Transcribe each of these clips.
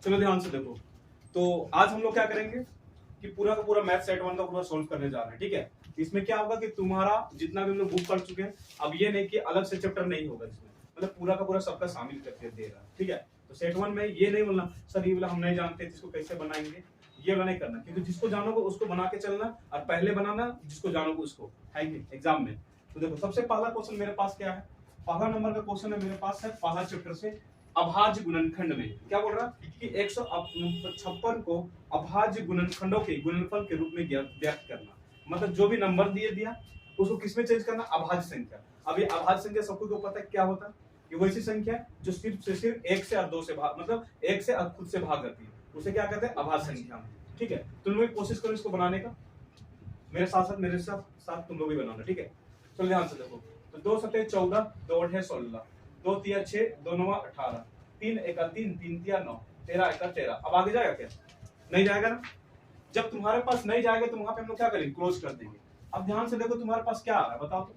चलो ध्यान से देखो। तो आज हम लोग क्या करेंगे कि पूरा का पूरा मैथ सेट वन का पूरा सोल्व करने जा रहे हैं, ठीक है। इसमें क्या होगा कि तुम्हारा जितना भी हम लोग बुक पढ़ चुके हैं, अब ये नहीं कि अलग से चैप्टर नहीं होगा इसमें, मतलब पूरा का पूरा सबका शामिल करके दे रहा है, ठीक है। तो सेट वन में ये नहीं बोलना सर ये वाला हम नहीं जानते इसको कैसे बनाएंगे, ये वाला नहीं करना, क्योंकि जिसको जानोगे उसको बना के चलना और पहले बनाना जिसको जानोगे उसको, है कि एग्जाम में। तो देखो सबसे पहला क्वेश्चन मेरे पास क्या है, पहला नंबर का क्वेश्चन है मेरे पास है पहला चैप्टर से अभाज्य गुणनखंड में। क्या बोल रहा कि 156 को अभाज्य गुणनखंडों के गुणनफल के रूप में व्यक्त करना, मतलब जो भी नंबर दिया उसको किसमें चेंज करना, अभाज्य संख्या। अब ये अभाज्य संख्या सबको को पता है क्या होता है, कि वैसी संख्या जो सिर्फ एक से और दो से भाग, मतलब एक से और खुद से भाग जाती है, उसे क्या कहते हैं, अभाज्य संख्या, ठीक है। तुम लोग कोशिश करो इसको बनाने का, मेरे साथ तुम लोग भी बनाना, ठीक है। चलो ध्यान से देखो। तो 2 7 14, 2 8 16, 2 3 6, 2 9 18, 3 1 3, 3 3 9, 13 1 13। अब आगे जाएगा क्या, नहीं जाएगा ना। जब तुम्हारे पास नहीं जाएगा तो वहां पे हम लोग क्या करेंगे, क्लोज कर देंगे। अब ध्यान से देखो तुम्हारे पास क्या आ रहा है बताओ तो,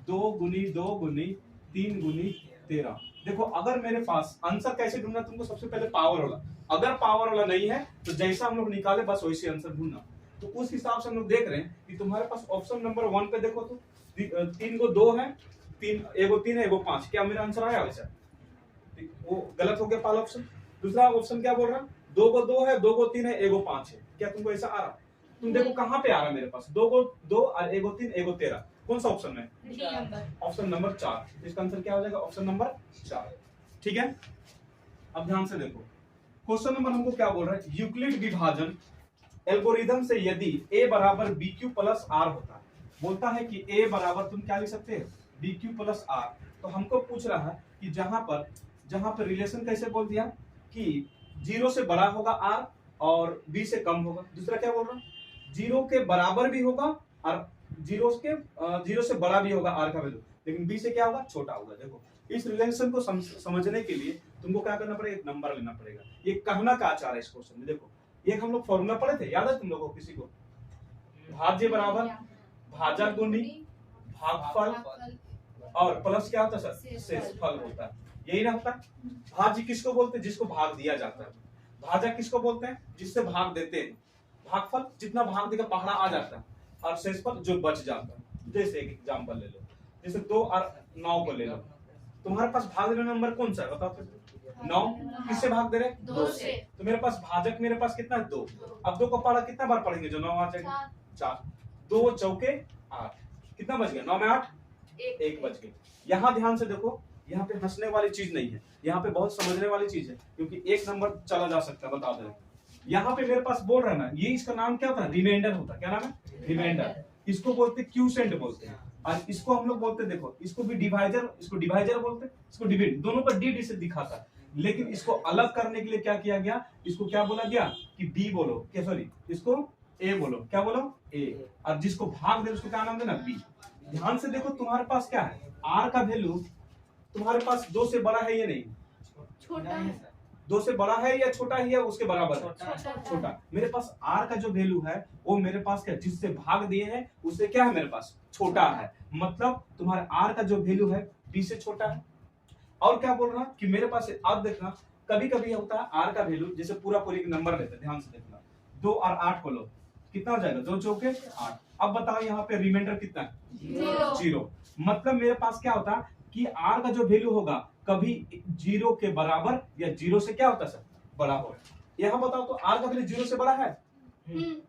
2 गुनी 2 गुनी 3 गुनी 13। देखो अगर मेरे पास आंसर कैसे ढूंढना, तुमको सबसे पहले पावर वाला, अगर पावर वाला नहीं है तो जैसा हम लोग निकाले बस वैसे आंसर ढूंढना। तो उस हिसाब से हम लोग देख रहे हैं कि तुम्हारे पास ऑप्शन नंबर 1 पे देखो तो 3 को 2 है, 3 एगो 3 है एगो 5, क्या मेरा आंसर आया वैसा, वो गलत हो गया पहला ऑप्शन। दूसरा ऑप्शन क्या बोल रहा है, 2 को 2 है, 2 को 3 है एगो 5 है, क्या तुमको ऐसा आ रहा, तुम देखो कहां पे आ रहा है मेरे पास, 2 को 2 और एगो 3 एगो 13, कौन सा ऑप्शन है, ऑप्शन नंबर 4। इसका आंसर क्या हो जाएगा, ऑप्शन नंबर 4, ठीक है। अब ध्यान से देखो क्वेश्चन नंबर हमको क्या बोल रहा है, यूक्लिड विभाजन एल्गोरिथम से यदि a बराबर bq प्लस r होता है, बोलता है कि a बराबर तुम क्या लिख सकते हैं, bq प्लस r। तो हमको पूछ रहा है कि जहां पर रिलेशन कैसे बोल दिया कि 0 से बड़ा होगा r और b से कम होगा। दूसरा क्या बोल रहा है, 0 के बराबर भी होगा और 0 से बड़ा भी होगा r का वैल्यू, लेकिन b से क्या होगा, छोटा होगा। देखो इस रिलेशन को समझने के लिए तुमको क्या करना पड़ेगा, एक नंबर लेना पड़ेगा। ये कहना का आचार है इस क्वेश्चन में। देखो एक हम लोग फॉर्मूला पढ़े थे, याद है तुम लोगों को किसी को, भाज्य बराबर भाजक गुनी भागफल और प्लस क्या होता है सर, शेषफल होता है, यही ना होता है। भाज्य किसको बोलते हैं, जिसको भाग दिया जाता है। भाजक किसको बोलते हैं, जिससे भाग देते हैं। भागफल जितना भाग देगा पहाड़ा आ जाता है, और शेषफल जो बच जाता है। जैसे एक एग्जांपल ले लो, जैसे 2 और 9 को ले लो, तुम्हारे पास भाग देने नंबर कौन सा है बताओ तो, 9 किससे भाग दे रहे, 2 से। तो मेरे पास भाजक मेरे पास कितना है, 2। अब 2 को पढ़ा कितना बार पढ़ेंगे, जो 9 आ जाएगा 4, 2 चौके 8, कितना बच गया, 9 में 8, 1 बच गया। यहाँ ध्यान से देखो, यहाँ पे हंसने वाली चीज नहीं है, यहाँ पे बहुत समझने वाली चीज है, क्योंकि एक नंबर चला जा सकता है, बता दे। यहाँ पे मेरे पास बोल रहा है ना, ये इसका नाम क्या होता है, रिमाइंडर होता है। क्या नाम है, रिमाइंडर। इसको बोलते क्यूसेंट बोलते हैं, और इसको हम लोग बोलते हैं, देखो इसको भी डिवाइजर, इसको डिवाइजर बोलते हैं, इसको डिविड, दोनों पर डी से दिखाता है। लेकिन इसको अलग करने के लिए क्या किया गया, इसको क्या बोला गया कि बी बोलो, क्या सॉरी इसको ए बोलो, क्या बोलो ए, और जिसको भाग दे उसको क्या नाम देना, बी। ध्यान से देखो तुम्हारे पास क्या है, आर का वैल्यू तुम्हारे पास 2 से बड़ा है या नहीं, छोटा है, 2 से बड़ा है या छोटा है या उसके बराबर है, छोटा। मेरे पास r का जो वैल्यू है वो मेरे पास क्या, जिससे भाग दिए हैं उससे क्या है, मेरे पास छोटा है। मतलब तुम्हारे r का जो वैल्यू है b से छोटा है। और क्या बोल रहा कि मेरे पास, अब देखना कभी कभी होता है r का वैल्यू, जैसे पूरा एक नंबर लेते हैं, ध्यान से देखना, 2 और 8 को लो, कितना हो जाएगा, 2 चौके 8। अब बताओ यहाँ पे रिमाइंडर कितना है, 0। मतलब मेरे पास क्या होता है कि r का जो वैल्यू होगा कभी 0 के बराबर या 0 से क्या होता है सर, बड़ा होगा। यहाँ बताओ तो r का वैल्यू 0 से बड़ा है,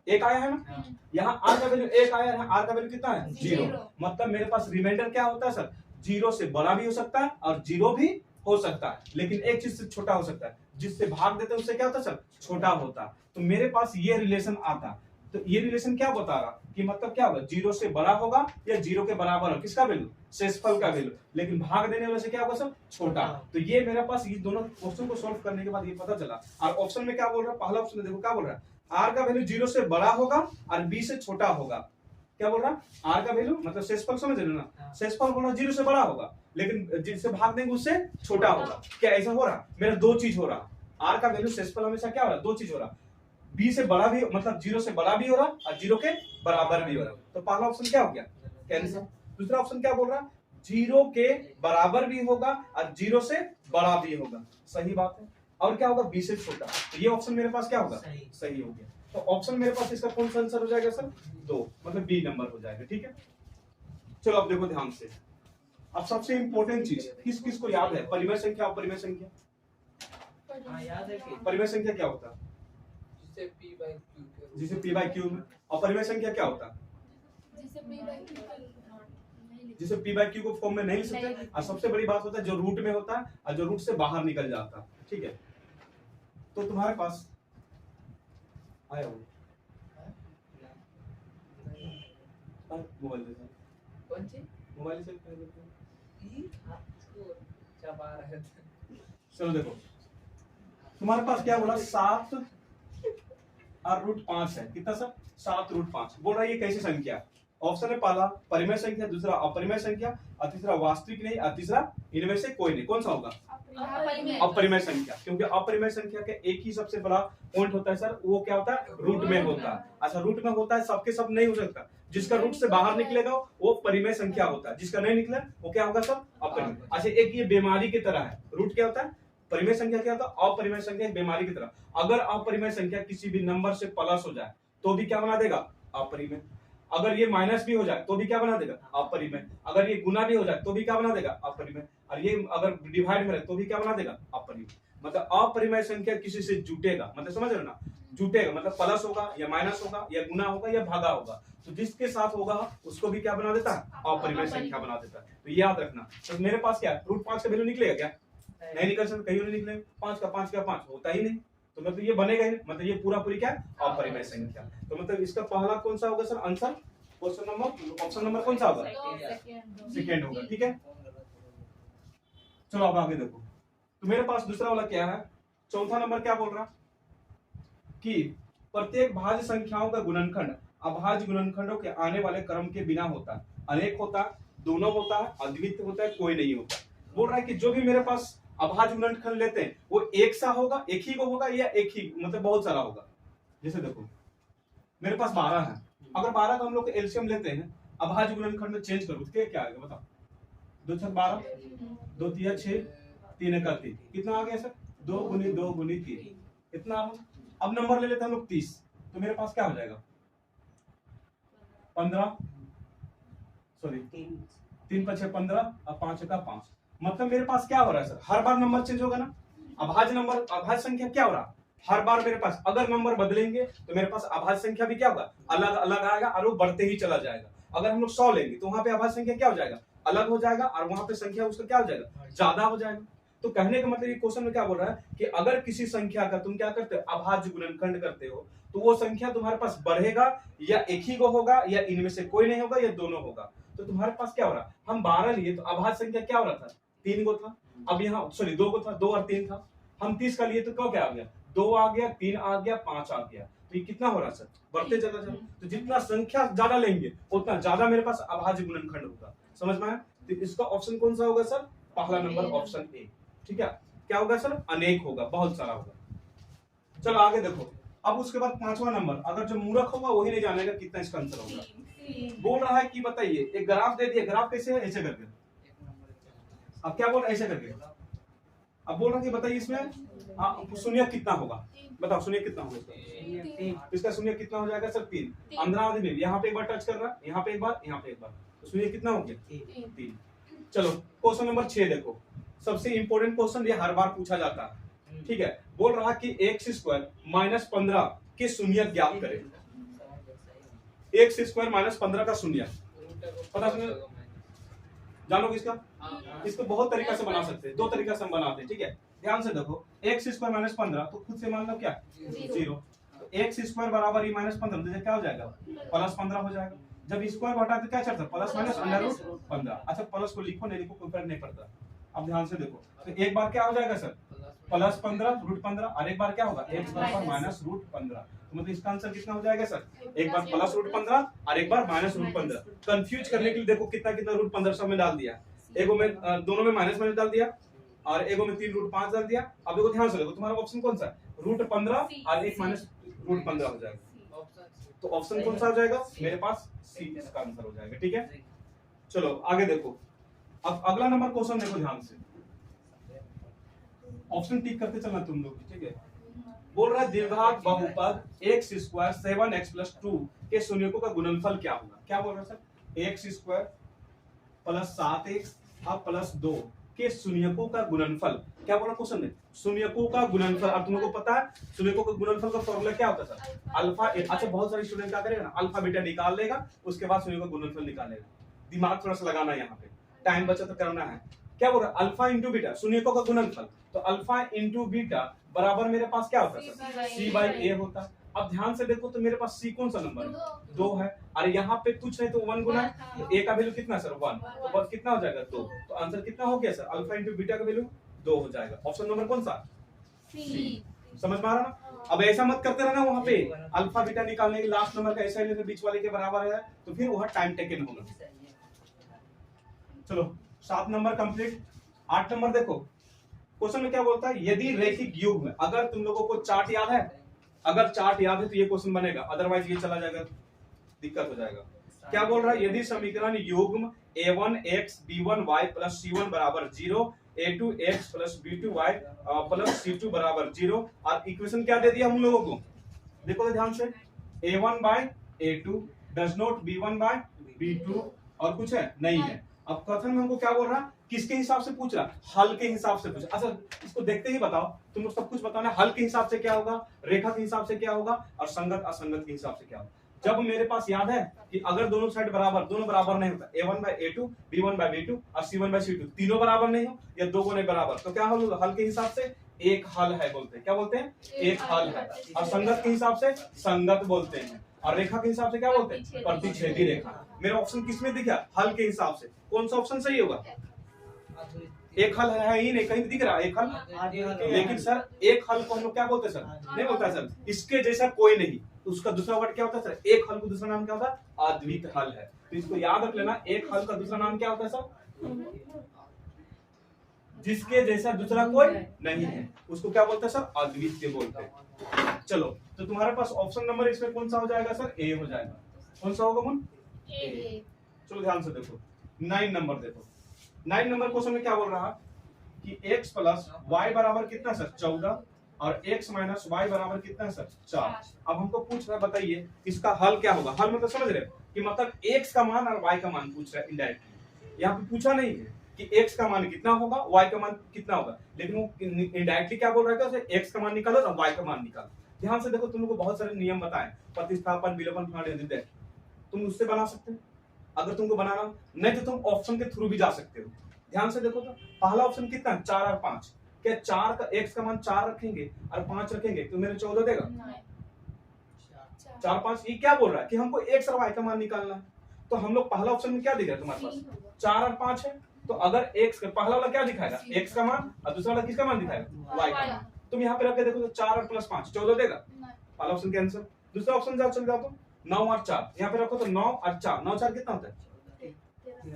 1 आया है ना, यहाँ r का वैल्यू 1 आया है, r का वैल्यू कितना है, 0। मतलब मेरे पास रिमाइंडर क्या होता है सर, 0 से बड़ा भी हो सकता है और 0 भी हो सकता है, लेकिन एक चीज से छोटा हो सकता है, जिससे भाग देते हैं उससे क्या होता है सर, छोटा होता है। तो मेरे पास ये रिलेशन आता, तो ये रिलेशन क्या बता रहा कि मतलब क्या होगा, 0 से बड़ा होगा या 0 के बराबर हो, किसका वैल्यू, शेषफल का वैल्यू, लेकिन भाग देने वाले से क्या होगा सर, छोटा। तो ये मेरे पास ये दोनों क्वेश्चन को सॉल्व करने के बाद ये पता चला। और ऑप्शन में क्या बोल रहा है, पहला ऑप्शन देखो क्या बोल रहा है, आर का वैल्यू 0 से बड़ा होगा और बी से छोटा होगा। क्या बोल रहा है, आर का वैल्यू मतलब शेषफल, समझ रहे हो ना, शेषफल बोल रहा 0 से बड़ा होगा, लेकिन जिससे भाग देंगे उससे छोटा होगा। क्या ऐसा हो रहा, मेरा दो चीज हो रहा, आर का वैल्यू शेषफल हमेशा क्या हो रहा, दो चीज हो रहा, बी से बड़ा भी, मतलब 0 से बड़ा भी हो रहा और 0 के बराबर भी हो रहा। तो पहला ऑप्शन क्या हो गया, कैंसिल। दूसरा ऑप्शन क्या बोल रहा, 0 के बराबर भी होगा और 0 से बड़ा भी होगा, सही बात है। और क्या होगा बी से छोटा, तो ये ऑप्शन मेरे पास क्या होगा सही हो गया। तो ऑप्शन मेरे पास इसका कौन सा आंसर हो जाएगा सर 2, मतलब बी नंबर हो जाएगा। ठीक है, चलो अब देखो ध्यान से, अब सबसे इंपॉर्टेंट चीज किस किस को याद है, परिमेय संख्या और परिमेय संख्या। याद है कि परिमेय संख्या क्या होता है, जिसे p बाई क्यू में, और परिमेय संख्या क्या होता है जिसे p बाई क्यू को फॉर्म में नहीं लिख सकते, और सबसे बड़ी बात होता है जो रूट में होता है और जो रूट से बाहर निकल जाता है। ठीक है, तो तुम्हारे पास आया हो मोबाइल दे दो, कौन सी मोबाइल से कर देते हैं। इसको चबा रहे थे। चलो देखो तुम्हारे पास क्या बोला 7 और रूट 5 है, कितना सर 7 रूट 5। बोल रहा है ये कैसी संख्या है, ऑप्शन है पहला परिमेय संख्या, दूसरा अपरिमेय संख्या, और तीसरा वास्तविक नहीं, और तीसरा इनमें से कोई नहीं। कौन सा होगा अपरिमेय संख्या, क्योंकि अपरिमेय संख्या के एक ही सबसे बड़ा पॉइंट होता है सर, वो क्या होता है रूट में होता है। अच्छा रूट में होता है, सबके सब नहीं हो सकता, जिसका रूट से बाहर निकलेगा वो परिमेय संख्या होता है, जिसका नहीं निकले वो क्या होगा सर अपरिमेय। अच्छा एक ये बीमारी की तरह है, रूट क्या होता है, परिमेय संख्या क्या होता है अपरिमेय संख्या, एक बीमारी की तरह। अगर अपरिमेय संख्या किसी भी नंबर से प्लस हो जाए तो भी क्या बना देगा अपरिमेय, अगर ये माइनस भी हो जाए तो भी क्या बना देगा अपरिमेय, अगर ये गुना भी हो जाए तो भी क्या बना देगा अपरिमेय, और ये अगर डिवाइड में रहे तो भी क्या बना देगा अपरिमेय। मतलब अपरिमेय संख्या किसी से जुटेगा, मतलब समझ रहे हो ना, जुटेगा मतलब प्लस होगा या माइनस होगा या गुना होगा या भागा होगा, तो जिसके साथ होगा उसको भी क्या बना देता है अपरिमेय संख्या बना देता है। तो याद रखना, तो मेरे पास क्या रूट 5 का वैल्यू निकलेगा क्या, नहीं निकल सकता, कहीं नहीं निकले, 5 का 5 होता ही नहीं, तो मतलब ये बनेगा ही, मतलब ये पूरा पूरी क्या अपरिमेय संख्या। तो मतलब इसका पहला कौन सा होगा sir answer, question number option number कौन सा होगा सेकंड होगा। ठीक है, चलो अब आगे देखो, तो मेरे पास दूसरा वाला क्या है, चौथा नंबर क्या बोल रहा कि प्रत्येक भाज्य संख्याओं का गुणनखंड अभाज्य गुणनखंडों के आने वाले क्रम के बिना होता है, अनेक होता है, दोनों होता है, अद्वितीय होता है, कोई नहीं होता। बोल रहा है कि जो भी मेरे पास अभाज्य गुणनखंड लेते हैं वो एक सा होगा, एक ही को होगा, या एक ही मतलब बहुत सारा होगा। जैसे देखो मेरे पास 12 है, अगर 12 का हम लोग एलसीएम लेते हैं अभाज्य गुणनखंड में चेंज करो तो क्या आएगा बताओ, 2 छक 12, 2 तिया 6, 3 एक 3, कितना आ गया सर 2 गुनी 2 गुनी 3, इतना। अब नंबर ले लेते हैं हम लोग 30, तो मेरे पास क्या हो जाएगा 15, सॉरी 3 5 15 और 5 का 5, मतलब मेरे पास क्या हो रहा है सर हर बार नंबर चेंज होगा ना, अभाज्य नंबर अभाज्य संख्या क्या हो रहा है हर बार मेरे पास अगर नंबर बदलेंगे तो मेरे पास अभाज्य संख्या भी क्या होगा अलग अलग आएगा और वो बढ़ते ही चला जाएगा। अगर हम लोग 100 लेंगे तो वहां पे अभाज्य संख्या क्या हो जाएगा अलग हो जाएगा, और वहां पे संख्या उसका क्या हो जाएगा ज्यादा हो जाएगा। तो कहने का मतलब ये क्वेश्चन में क्या बोल रहा है कि अगर किसी संख्या का तुम क्या करते हो अभाज्य गुणनखंड करते हो तो वो संख्या तुम्हारे पास बढ़ेगा या एक ही को होगा या इनमें से कोई नहीं होगा या दोनों होगा। तो तुम्हारे पास क्या हो रहा है, हम 12 लिए तो अभाज्य संख्या क्या हो रहा था 3 को था, अब यहाँ सॉरी 2 को था, 2 और 3 था। हम 30 का लिए तो क्या आ गया 2 आ गया, 3 आ गया, 5 आ गया। तो ये कितना हो रहा है सर बढ़ते चला जाए, तो जितना संख्या ज्यादा लेंगे उतना ज्यादा मेरे पास अभाज्य गुणनखंड होगा। समझ में आया? तो इसका ऑप्शन कौन सा होगा सर पहला नंबर ऑप्शन ए। ठीक है, क्या होगा सर अनेक होगा, बहुत सारा होगा। चलो आगे देखो, अब उसके बाद 5वां नंबर, अगर जो मूर्ख होगा वही नहीं जानेगा कितना इसका आंसर होगा। बोल रहा है कि बताइए एक ग्राफ दे दिया, ग्राफ कैसे है ऐसे करके, अब क्या बोल रहा है ऐसे करके, अब बोल रहा है कि बताइए इसमें शून्य कितना होगा, बताओ शून्य कितना होगा इसका शून्य कितना हो जाएगा सर 3। अंदर में यहाँ पे एक बार टच कर रहा है, यहाँ पे एक बार, यहाँ पे एक बार, तो शून्य कितना हो गया 3। चलो क्वेश्चन नंबर 6 देखो, सबसे इंपॉर्टेंट क्वेश्चन ये हर बार पूछा जाता है। ठीक है, बोल रहा कि x स्क्वायर माइनस 15 के शून्य ज्ञात करें। x स्क्वायर माइनस 15 का शून्य पता सुनिए जानोगे इसका, इसको बहुत तरीका से बना सकते हैं, 2 तरीका से हम बनाते हैं। ठीक है, ध्यान से देखो x स्क्वायर माइनस 15 तो खुद से मान लो क्या 0, तो x स्क्वायर बराबर ही माइनस 15 तो क्या हो जाएगा प्लस 15 हो जाएगा। जब स्क्वायर घटा तो क्या चलता प्लस माइनस अंडर रूट 15। अच्छा प्लस को लिखो नहीं लिखो कोई फर्क नहीं पड़ता। अब ध्यान से देखो, तो एक बार क्या हो जाएगा सर प्लस 15 रूट 15 और एक बार क्या होगा x बराबर माइनस रूट 15। तो मतलब इसका आंसर कितना हो जाएगा सर, एक बार प्लस रूट 15 और एक बार माइनस रूट 15। कंफ्यूज करने के लिए देखो कितना कितना रूट 15 सब में डाल दिया, एगो में दोनों में माइनस माइनस डाल दिया और एगो में 3 रूट 5 डाल दिया। अब देखो ध्यान से देखो तुम्हारा ऑप्शन कौन सा है रूट 15 और एक माइनस रूट 15 हो जाएगा, तो ऑप्शन कौन सा हो जाएगा मेरे पास सी इसका आंसर हो जाएगा। ठीक है, चलो आगे देखो, अब अगला नंबर क्वेश्चन देखो ध्यान से, ऑप्शन टिक करते चलना तुम लोग, ठीक है। बोल रहा है द्विघात बहुपद x स्क्वायर 7x प्लस 2 के शून्यकों का गुणनफल क्या होगा। क्या बोल रहा है sir, x square plus 7x अब प्लस 2 के शून्यकों का गुणनफल। क्या बोला क्वेश्चन में, शून्यकों का गुणनफल। अब तुम लोग को पता है शून्यकों का गुणनफल का फॉर्मूला क्या होता है सर, अल्फा। अच्छा बहुत सारे स्टूडेंट क्या करेगा ना, अल्फा बीटा निकाल लेगा, उसके बाद शून्य का गुणनफल निकालेगा। दिमाग थोड़ा सा लगाना है यहाँ पे, टाइम बचत करना है। क्या बोल रहा है, अल्फा इंटू बीटा शून्यकों का गुणनफल, तो अल्फा इंटू बीटा बराबर मेरे पास क्या होता है सर, सी बाई ए होता है। अब ध्यान से देखो तो मेरे पास सी कौन सा नंबर है, 2 है। और यहाँ पे कुछ नहीं तो 1 गुना है, तो ए का वैल्यू कितना सर 1, तो बस कितना हो जाएगा 2। तो आंसर कितना हो गया सर, अल्फा इंटू बीटा का वैल्यू 2 हो जाएगा। ऑप्शन नंबर कौन सा, सी। समझ में आ रहा ना। अब ऐसा मत करते रहना वहां पे अल्फा बीटा निकालने के लास्ट नंबर का ऐसा ही बीच वाले के बराबर है, तो फिर वह टाइम टेकन होगा। चलो 7 नंबर कंप्लीट। 8 नंबर देखो क्वेश्चन में क्या बोलता है, यदि रैखिक युग्म, अगर तुम लोगों को चार्ट याद है, अगर चार्ट याद है तो ये क्वेश्चन बनेगा, अदरवाइज ये चला जाएगा, दिक्कत हो जाएगा। क्या बोल रहा है, यदि समीकरण युग्म a1x b1y प्लस c1 बराबर 0, a2x plus b2y plus c2 बराबर 0, और इक्वेशन क्या दे दिया हम लोगों को, देखो तो ध्यान से, a1 bye a2 does not b1 bye b2, और कुछ है नहीं है। अब कथन में हमको क्या बोल रहा, किसके हिसाब से पूछ रहा, हल के हिसाब से पूछ। अच्छा इसको देखते ही बताओ, तुम लोग सब कुछ बताना, हल के हिसाब से क्या होगा, रेखा के हिसाब से क्या होगा, और संगत असंगत के हिसाब से क्या होगा। जब मेरे पास याद है कि अगर दोनों साइड बराबर, दोनों बराबर नहीं होता, a1 bye a2 b1 bye b2 और c1 बाय c2 तीनों बराबर नहीं हो या दो गुने बराबर, तो क्या होगा, हल के हिसाब से एक हल है बोलते हैं। क्या बोलते हैं, एक हल है। और संगत के हिसाब से संगत बोलते हैं, और रेखा के हिसाब से क्या बोलते हैं, प्रतिच्छेदी रेखा। मेरा ऑप्शन किसमें दिखा, हल के हिसाब से। कौन सा ऑप्शन सही होगा, एक हल है ही नहीं, कहीं दिख रहा है एक हल, लेकिन सर एक हल को हम लोग क्या बोलते हैं सर, नहीं बोलता है सर, इसके जैसा कोई नहीं, तो उसका दूसरा वर्ड क्या होता है सर, एक हल को दूसरा नाम क्या होता है, अद्वित हल है। तो इसको याद रख लेना, एक हल का दूसरा नाम क्या होता है सर, जिसके जैसा दूसरा कोई नहीं है, उसको क्या बोलते हैं सर, अद्वितीय बोलते हैं। चलो तो तुम्हारे पास ऑप्शन नंबर इसमें कौन सा हो जाएगा सर, ए हो जाएगा। कौन सा होगा मुन, ए। चलो ध्यान से देखो 9 नंबर देखो। 9 नंबर क्वेश्चन में क्या बोल रहा कि x प्लस वाई बराबर कितना सर 14, और x माइनस वाई बराबर कितना है सर 4। अब हमको पूछ रहा है, बताइए इसका हल क्या होगा। हल मतलब समझ रहे कि मतलब x का मान और y का मान पूछ रहा है इनडायरेक्टली। यहाँ पे पूछा नहीं है कि x का मान कितना होगा, y का मान कितना होगा, लेकिन वो इनडायरेक्टली क्या बोल रहा है कि x का मान निकालो और y का मान निकालो। ध्यान से देखो, तुम लोग को बहुत सारे नियम बताए, प्रतिस्थापन, विलोपन, फलन, तुम उससे बना सकते हो अगर तुमको बनाना, नहीं तो तुम ऑप्शन के थ्रू भी जा सकते हो। ध्यान से देखो तो पहला ऑप्शन कितना है, 4 और 5। क्या 4 का x का मान 4 रखेंगे और 5 रखेंगे तो मेरे 14 देगा, 4 5। ये क्या बोल रहा है कि हमको x और y का मान निकालना है। तो हम लोग पहला ऑप्शन में क्या दिख रहा है तुम्हारे पास, 4 और 5 है, तो अगर x का पहला वाला क्या दिखाएगा, x का मान, और दूसरा वाला किसका मान दिखाएगा, y का मान। तुम यहाँ पे रख के देखो तो 4 और प्लस 5 14 देगा, पहला ऑप्शन के आंसर। दूसरा ऑप्शन जाओ, चल जाओ तो 9 और 4 यहाँ पे रखो तो 9 और 4, 9 4 कितना होता है,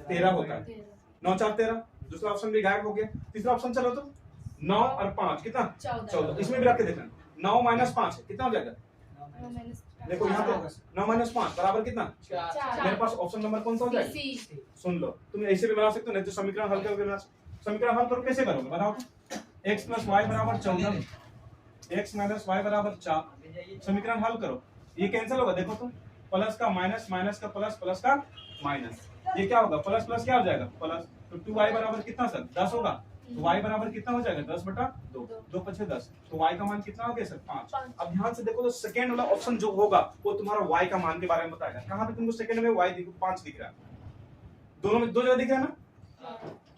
13 होता है, 9 4 13। दूसरा ऑप्शन भी गायब हो गया। तीसरा ऑप्शन चलो तो 9 और 5 कितना 14, इसमें भी रख के देखना, 9 माइनस 5 कितना हो जाएगा, देखो यहाँ पे 9 माइनस 5 बराबर कितना, मेरे पास ऑप्शन नंबर कौन सा हो जाएगा, सुन लो। तुम ऐसे भी बना सकते हो, नहीं तो समीकरण हल करके बना। समीकरण हल करो, कैसे करोगे बताओ, x प्लस वाई बराबर 14, x माइनस वाई बराबर 4। समीकरण हल करो, ये कैंसिल होगा, देखो तो प्लस का माइनस, माइनस का प्लस, प्लस का माइनस, ये क्या होगा, प्लस प्लस क्या हो जाएगा प्लस। तो 2y बराबर कितना सर 10 होगा, तो y बराबर कितना हो जाएगा 10 बटा 2, 2 5 10, तो y का मान कितना हो गया सर 5। अब ध्यान से देखो तो सेकंड वाला ऑप्शन जो होगा वो तुम्हारा y का मान के बारे में बताएगा। कहां पे तुमको सेकंड में y दिखो 5 दिख रहा है, दोनों में दो जगह दिख रहा है ना।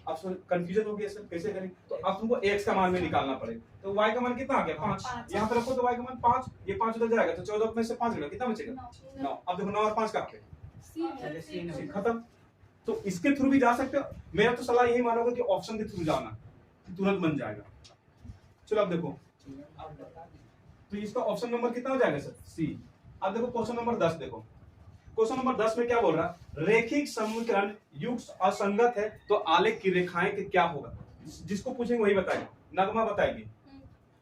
अब कंफ्यूजन हो गया सर कैसे करें, तो अब तुमको x का मान में निकालना पड़ेगा। तो y का मान कितना आ गया 5, यहाँ पे रखो तो y का मान 5, ये 5 उधर जाएगा तो 14 में से 5 गया कितना बचेगा 9। अब देखो 9 और 5 कहां पे, खत्म। तो इसके थ्रू भी जा सकते हो, मेरा तो सलाह यही मानोगे कि ऑप्शन के थ्रू जाना, तुरंत बन जाएगा। चलो अब देखो, तो इसका ऑप्शन नंबर कितना हो जाएगा सर सी। अब देखो क्वेश्चन नंबर 10 देखो, क्वेश्चन नंबर 10 में क्या बोल रहा है, रैखिक समीकरण युक्त असंगत है तो आलेख की रेखाएं के क्या होगा। जिसको पूछेंगे वही बताएगा, नगमा बताएगी।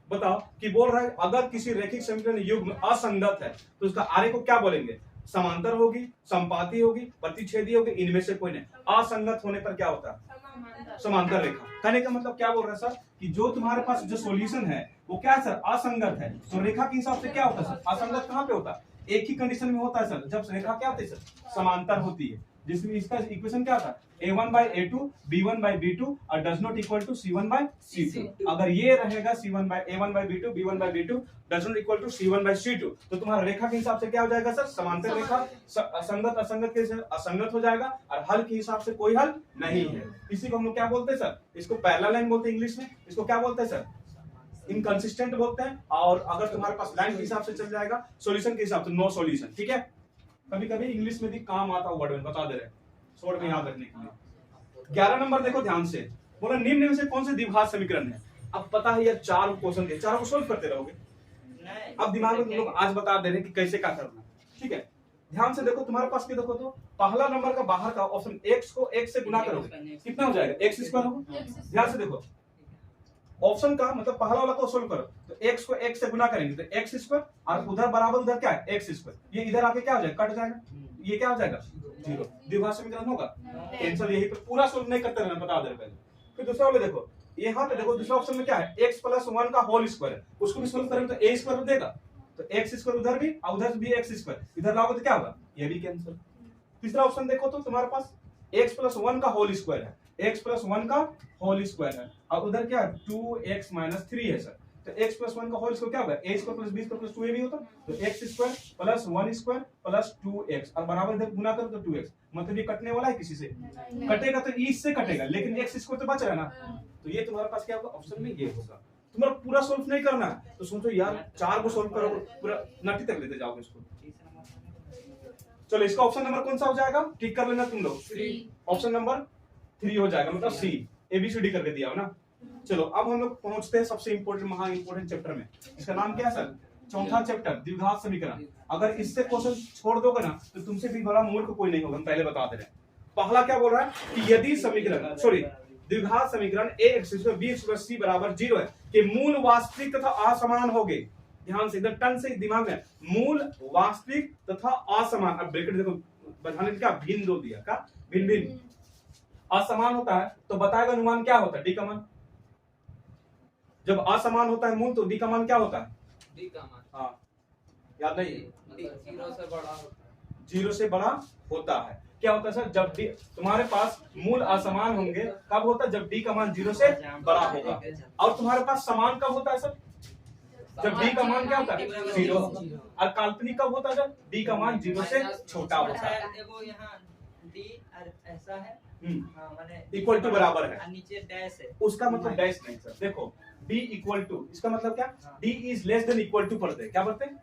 बताओ कि बोल रहा है अगर किसी रैखिक समीकरण युग्म असंगत है तो उसका आलेख को क्या बोलेंगे, समांतर होगी, संपाती होगी, प्रतिच्छेदी होगी, इनमें से कोई नहीं। असंगत होने पर क्या होता है, समांतर रेखा। कहने का मतलब क्या बोल रहा है सर कि जो तुम्हारे पास जो सॉल्यूशन है वो क्या है सर, असंगत है। तो रेखा के हिसाब से क्या होता है सर, असंगत कहाँ पे होता है, एक ही कंडीशन में होता है सर, जब रेखा क्या होती है सर, समांतर होती है। जिसमें इसका इक्वेशन क्या था, a1/a2 b1/b2 और does not equal to c1/c2। अगर ये रहेगा a1/b2 b1/b2 does not equal to c1/c2 तो तुम्हारा रेखा के हिसाब से क्या हो जाएगा सर, समांतर रेखा। असंगत असंगत के असंगत हो जाएगा और हल के हिसाब से कोई हल नहीं है। इसी को हम लोग क्या बोलते हैं सर, इसको पैरेलल लाइन बोलते हैं इंग्लिश में। इसको क्या बोलते हैं सर, इनकंसिस्टेंट बोलते हैं। और अगर तुम्हारे पास लाइन के हिसाब से चल जाएगा, सॉल्यूशन के हिसाब से नो सॉल्यूशन। ठीक है, कभी कभी इंग्लिश में भी काम आता है वर्ड में, बता दे रहे हैं शॉर्ट में याद रखने के लिए। 11 नंबर देखो ध्यान से, बोला निम्न में से कौन से द्विघात समीकरण है। अब पता है यार 4 क्वेश्चन के, चारों को सोल्व करते रहोगे। अब दिमाग में तुम लोग आज बता दे रहे हैं कि कैसे क्या करना। ठीक है, ध्यान से देखो, तुम्हारे पास के देखो तो पहला नंबर का बाहर का ऑप्शन x को x से गुना करोगे कितना हो जाएगा, x स्क्वायर होगा। ध्यान से देखो ऑप्शन का मतलब पहला वाला को सोल्व करो तो x को x से गुना करेंगे तो x स्क्वायर और उधर बराबर उधर क्या है x स्क्वायर, ये इधर आके क्या हो जाएगा, कट जाएगा, ये क्या हो जाएगा जीरो। द्विघात समीकरण होगा। टेंशन यही पे पूरा सोल्व नहीं करते रहना, बता दे रहे पहले। फिर दूसरा वाले देखो, यहाँ पे देखो दूसरा ऑप्शन में क्या है, x + 1 का होल स्क्वायर है, उसको भी सोल्व करेंगे तो a स्क्वायर देगा, तो x स्क्वायर उधर भी और उधर भी x स्क्वायर, इधर लाओगे तो क्या होगा, ये भी कैंसिल। तीसरा ऑप्शन देखो तो तुम्हारे पास x + 1 का होल स्क्वायर है, x + 1 का होल स्क्वायर है और उधर क्या है 2x - 3 है सर। तो x + 1 का होल स्क्वायर क्या होगा, a square + b square + 2ab होता, तो x स्क्वायर + 1 स्क्वायर + 2x और बराबर इधर गुना करो तो 2x। मतलब ये कटने वाला है किसी से, कटेगा तो इससे कटेगा, लेकिन x स्क्वायर तो बच रहा है ना। तो ये तुम्हारे पास क्या होगा, ऑप्शन में ये होगा। तुम्हारा पूरा सोल्व नहीं करना है तो सोचो यार 4 को सोल्व करो, पूरा नटी तक लेते जाओगे इसको। चलो इसका ऑप्शन नंबर कौन सा हो जाएगा, ठीक कर लेना तुम लोग। ऑप्शन नंबर 3 हो जाएगा, मतलब सी, ABCD करके दिया हो ना। चलो अब हम लोग पहुंचते हैं सबसे इंपॉर्टेंट महा इंपॉर्टेंट चैप्टर में। इसका नाम क्या है सर, चौथा चैप्टर द्विघात समीकरण। अगर इससे क्वेश्चन छोड़ दोगे ना तो तुमसे भी बड़ा मूर्ख कोई नहीं होगा, हम पहले बता दे रहे हैं। पहला क्या बोल रहा है कि यदि समीकरण द्विघात समीकरण ax b c बराबर 0 है कि मूल वास्तविक तथा असमान होंगे। ध्यान से इधर टन से दिमाग में, मूल वास्तविक तथा असमान। अब ब्रैकेट देखो बढ़ाने क्या भिन्न दो दिया, क्या भिन्न भिन्न असमान होता है तो बताएगा अनुमान क्या होता है, डी का मान। जब असमान होता है मूल तो डी का मान क्या होता है, डी का मान, हाँ याद नहीं, 0 से बड़ा होता है। 0 से बड़ा होता है। क्या होता है सर, जब डी तुम्हारे पास मूल असमान होंगे कब होता है, जब डी का मान 0 से बड़ा होगा। और तुम्हारे पास समान कब होता है सर, जब डी का मान क्या होता है 0। और काल्पनिक कब होता है, जब डी का मान 0 से छोटा होता है। देखो यहाँ डी ऐसा है, माने इक्वल टू बराबर है, नीचे डैश है, उसका मतलब डैश नहीं सर। देखो d इक्वल टू, इसका मतलब क्या, d is less than equal to पढ़ते हैं, क्या पढ़ते हैं,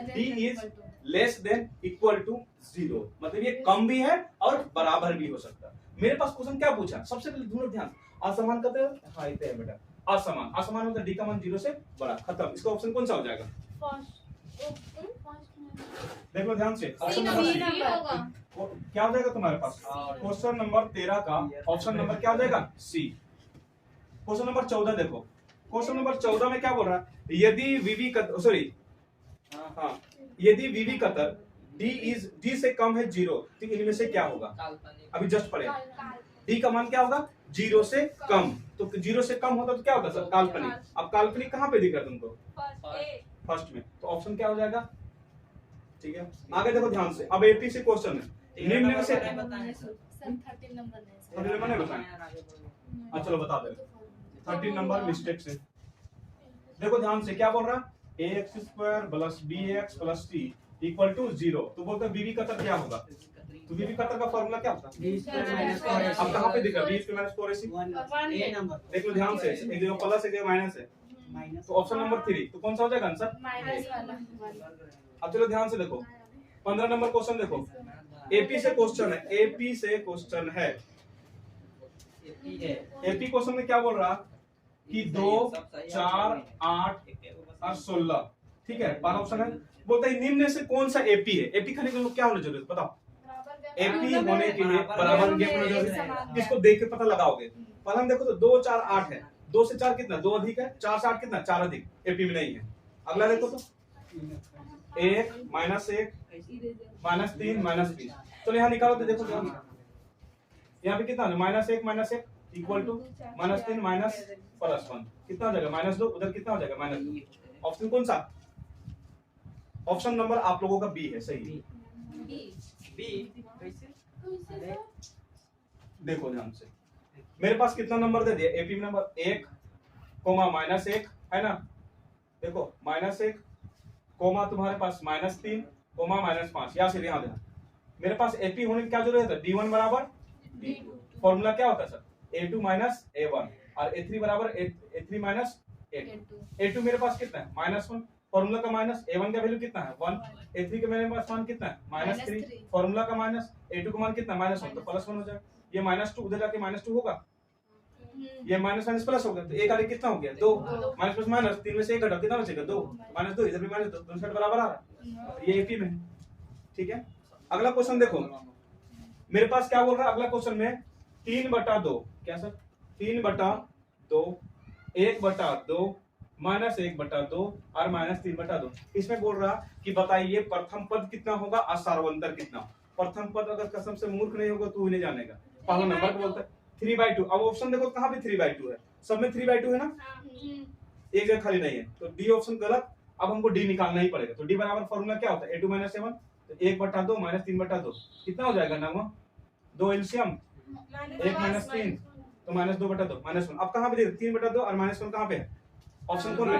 d is less than equal to 0, मतलब ये कम भी है और बराबर भी हो सकता है। मेरे पास क्वेश्चन क्या पूछा, सबसे पहले ढूंढो ध्यान, असमान कहते हैं, हाँ इतने है बेटा, असमान, असमान मतलब डी का मान 0 से बड़ा, खत्म। इसका ऑप्शन कौन सा हो जाएगा, देख लो ध्यान से, ऑप्शन नंबर क्या हो जाएगा तुम्हारे पास, क्वेश्चन नंबर 13 का ऑप्शन नंबर क्या हो जाएगा, सी। क्वेश्चन नंबर 14 देखो, क्वेश्चन नंबर 14 में क्या बोल रहा है, यदि वीवी यदि वीवी कतर डी से कम है 0 तो इनमें से क्या होगा, अभी जस्ट पढ़े, डी का मान क्या होगा 0 से कम, तो 0 से कम होता तो क्या होता सर, काल्पनिक। अब काल्पनिक कहाँ पे दिख रहा है तुमको, फर्स्ट में, तो ऑप्शन क्या हो जाएगा, ठीक है। आगे देखो ध्यान से, अब 80 से क्वेश्चन है, निम्न में से 13 नंबर नहीं बताएं, अच्छा चलो बता दे, 13 नंबर मिस्टेक से। देखो ध्यान से क्या बोल रहा है, ax square plus bx plus c equal to 0, तो बोलते हैं वीवी कतर क्या होगा, तो वीवी कतर का फॉर्मूला क्या होता है, अब कहाँ पे दिख रहा है, b स्क्वायर माइनस 4ac, देख लो ध्यान से, एक जगह प्लस एक जगह माइनस है, तो ऑप्शन नंबर 3, तो कौन सा हो जाएगा आंसर, माइनस वाला। अब चलो ध्यान से देखो 15 नंबर क्वेश्चन देखो, एपी से क्वेश्चन है, एपी से क्वेश्चन है, एपी क्वेश्चन में क्या बोल रहा कि 2 4 8 और 16, ठीक है, पहला ऑप्शन है, बोलता है निम्न में से कौन सा एपी है। एपी खाने के लिए क्या होना जरूरी है बताओ, एपी होने के लिए बराबर गैप होना जरूरी है, किसको देख के पता लगाओगे। पहला हम देखो तो 2 4 8 है, 2 से 4 कितना, 2 अधिक है, 4 से 8 कितना, 4 अधिक, एपी में नहीं है। अगला देखो तो 1 -1 -3 -20, तो यहाँ निकालो तो देखो यहाँ पे कितना है, -1 -1 इक्वल टू -3 माइनस +1 कितना हो जाएगा -2, उधर कितना हो जाएगा -2। ऑप्शन कौन सा? ऑप्शन नंबर आप लोगों का बी है, सही है। बी कैसे? अरे देखो ध्यान से, मेरे पास कितना नंबर दे दिया? एपी नंबर 1 -1 है ना। देखो -1 तुम्हारे पास -3 -5 या फिर यहाँ देना। मेरे पास एपी होने की क्या जरूरत है? D1 बराबर D2। फॉर्मूला क्या होता है सर? A2 माइनस A1 और A3 बराबर A3 माइनस A2। A2 मेरे पास कितना है? -1। फॉर्मूला का माइनस। A1 का वैल्यू कितना है? 1। A3 का मेरे पास मान कितना है? -3। फॉर्मूला का माइनस। A2 का मान कितना? -1 तो +1 हो जाएगा। ये -2 उधर जाके -2 होगा, ये माइनस माइनस प्लस हो गया, तो एक आगे कितना हो गया? 2। माइनस प्लस माइनस 3 में से 1 घटा कितना बचेगा? 2। -2 इधर भी -2, दोनों साइड बराबर आ रहा है। ये एपी में है, ठीक है। अगला क्वेश्चन देखो, मेरे पास क्या बोल रहा है अगला क्वेश्चन में? 3/2 क्या सर? 3/2 1/2 -1/2 और -3/2। इसमें बोल रहा कि बताइए प्रथम पद कितना होगा और सार्वंतर कितना। प्रथम पद अगर कसम से मूर्ख नहीं होगा तो नहीं जानेगा। पहला नंबर को बोलता है 3/2। अब ऑप्शन देखो कहाँ पे 3/2 है, सब में 3/2 है ना, एक जगह खाली नहीं है, तो डी ऑप्शन गलत। अब हमको डी निकालना ही पड़ेगा, तो डी बराबर फॉर्मूला क्या होता है? A2 - A1, तो 1/2 -3/2 कितना हो जाएगा ना? 2 एलसीएम 1 - 3 तो -2/2 -1। अब कहाँ पे 3/2 और -1 कहाँ पे है? ऑप्शन कौन है?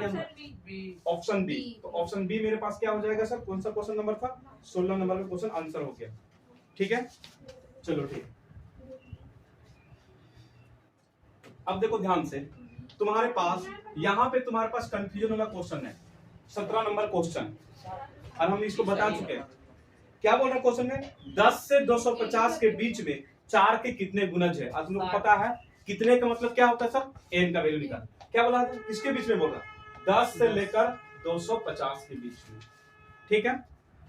Option b. तो ऑप्शन बी मेरे पास क्या हो जाएगा सर? कौन सा क्वेश्चन नंबर था? 16 नंबर का क्वेश्चन आंसर हो गया, ठीक है। चलो ठीक, अब देखो ध्यान से, तुम्हारे पास यहाँ पे तुम्हारे पास कंफ्यूजन वाला क्वेश्चन है, 17 नंबर क्वेश्चन, और हम इसको बता चुके हैं। क्या बोल रहा क्वेश्चन में? 10 से 250 के बीच में 4 के कितने गुणज है? तुम लोग को पता है कितने का मतलब क्या होता है सर? n का वैल्यू निकाल। क्या बोला? किसके बीच में बोल रहा? 10 से लेकर 250 के बीच में, ठीक है।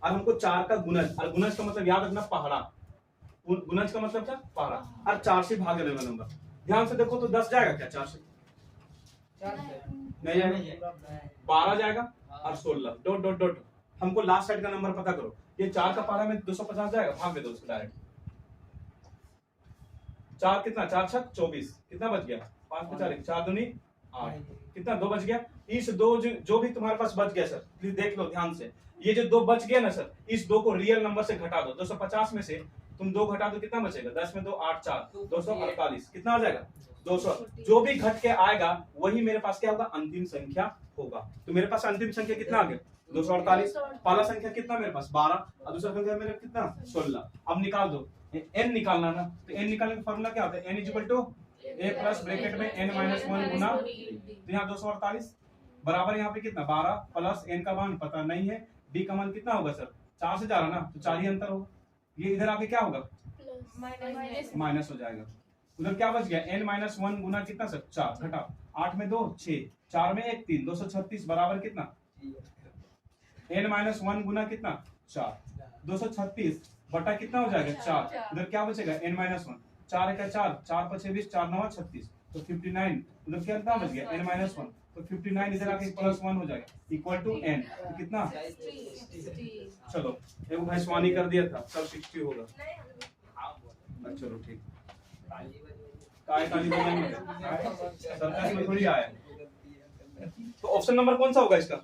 और हमको 4 का गुणज, और गुणज का मतलब याद रखना पहाड़ा, गुणज का मतलब क्या? पहाड़ा, और 4 से भागने वाला नंबर। ध्यान से देखो तो 10 जाएगा क्या? 4 से नहीं जाएगा, 12 जाएगा और 16 डॉट डॉट डॉट। हमको लास्ट साइड का नंबर पता करो। ये 4 का पहाड़ा में 250 जाएगा, भाग दे दो उसको डायरेक्ट। 4 कितना? 4 छक 24, कितना बच गया? 5 में 4 4 दूनी 8, कितना? 2 बच गया। इस 2 जो भी तुम्हारे पास बच गया सर, प्लीज देख लो ध्यान से, ये जो 2 बच गया ना सर, इस 2 को रियल नंबर से घटा दो। 250 में से तुम 2 घटा दो, कितना बचेगा? 10 में 2 8 4 248, कितना आ जाएगा? 200। जो भी घट के आएगा वही मेरे पास क्या होगा? अंतिम संख्या होगा। तो मेरे पास अंतिम संख्या कितना आ गया? 248। पहला संख्या कितना मेरे पास? 12, और दूसरा संख्या मेरे कितना? 16। अब निकाल दो, n निकालना ना, तो n निकालने का फॉर्मूला क्या होता है? n a प्लस ब्रैकेट में n - 1 गुना, तो यहाँ 248 बराबर यहाँ पे कितना? 12 प्लस n का मान पता नहीं है, b का मान कितना होगा सर? 4 से जा रहा ना, तो 4 ही अंतर होगा। ये इधर आके क्या होगा? माइनस हो जाएगा। उधर क्या बच गया? n - 1 गुना कितना सर? 4, घटा 8 में 2 6, 4 में 1 3, 236 बराबर कितना? n - 1 गुना कितना? 4, 236 बटा कितना हो जाएगा? 4। उधर क्या बचेगा? n - 1, 4 का 4, 4 5 26, 4 9 36, तो 59। उधर क्या कितना बच गया? n - 1, तो 59 इधर आके +1 हो जाएगा, इक्वल टू n, तो कितना? चलो एक भैंसवानी कर दिया था, सब 60 होगा। चलो ठीक, ताली बजाएंगे, सरकारी में थोड़ी आया। तो ऑप्शन नंबर कौन सा होगा इसका?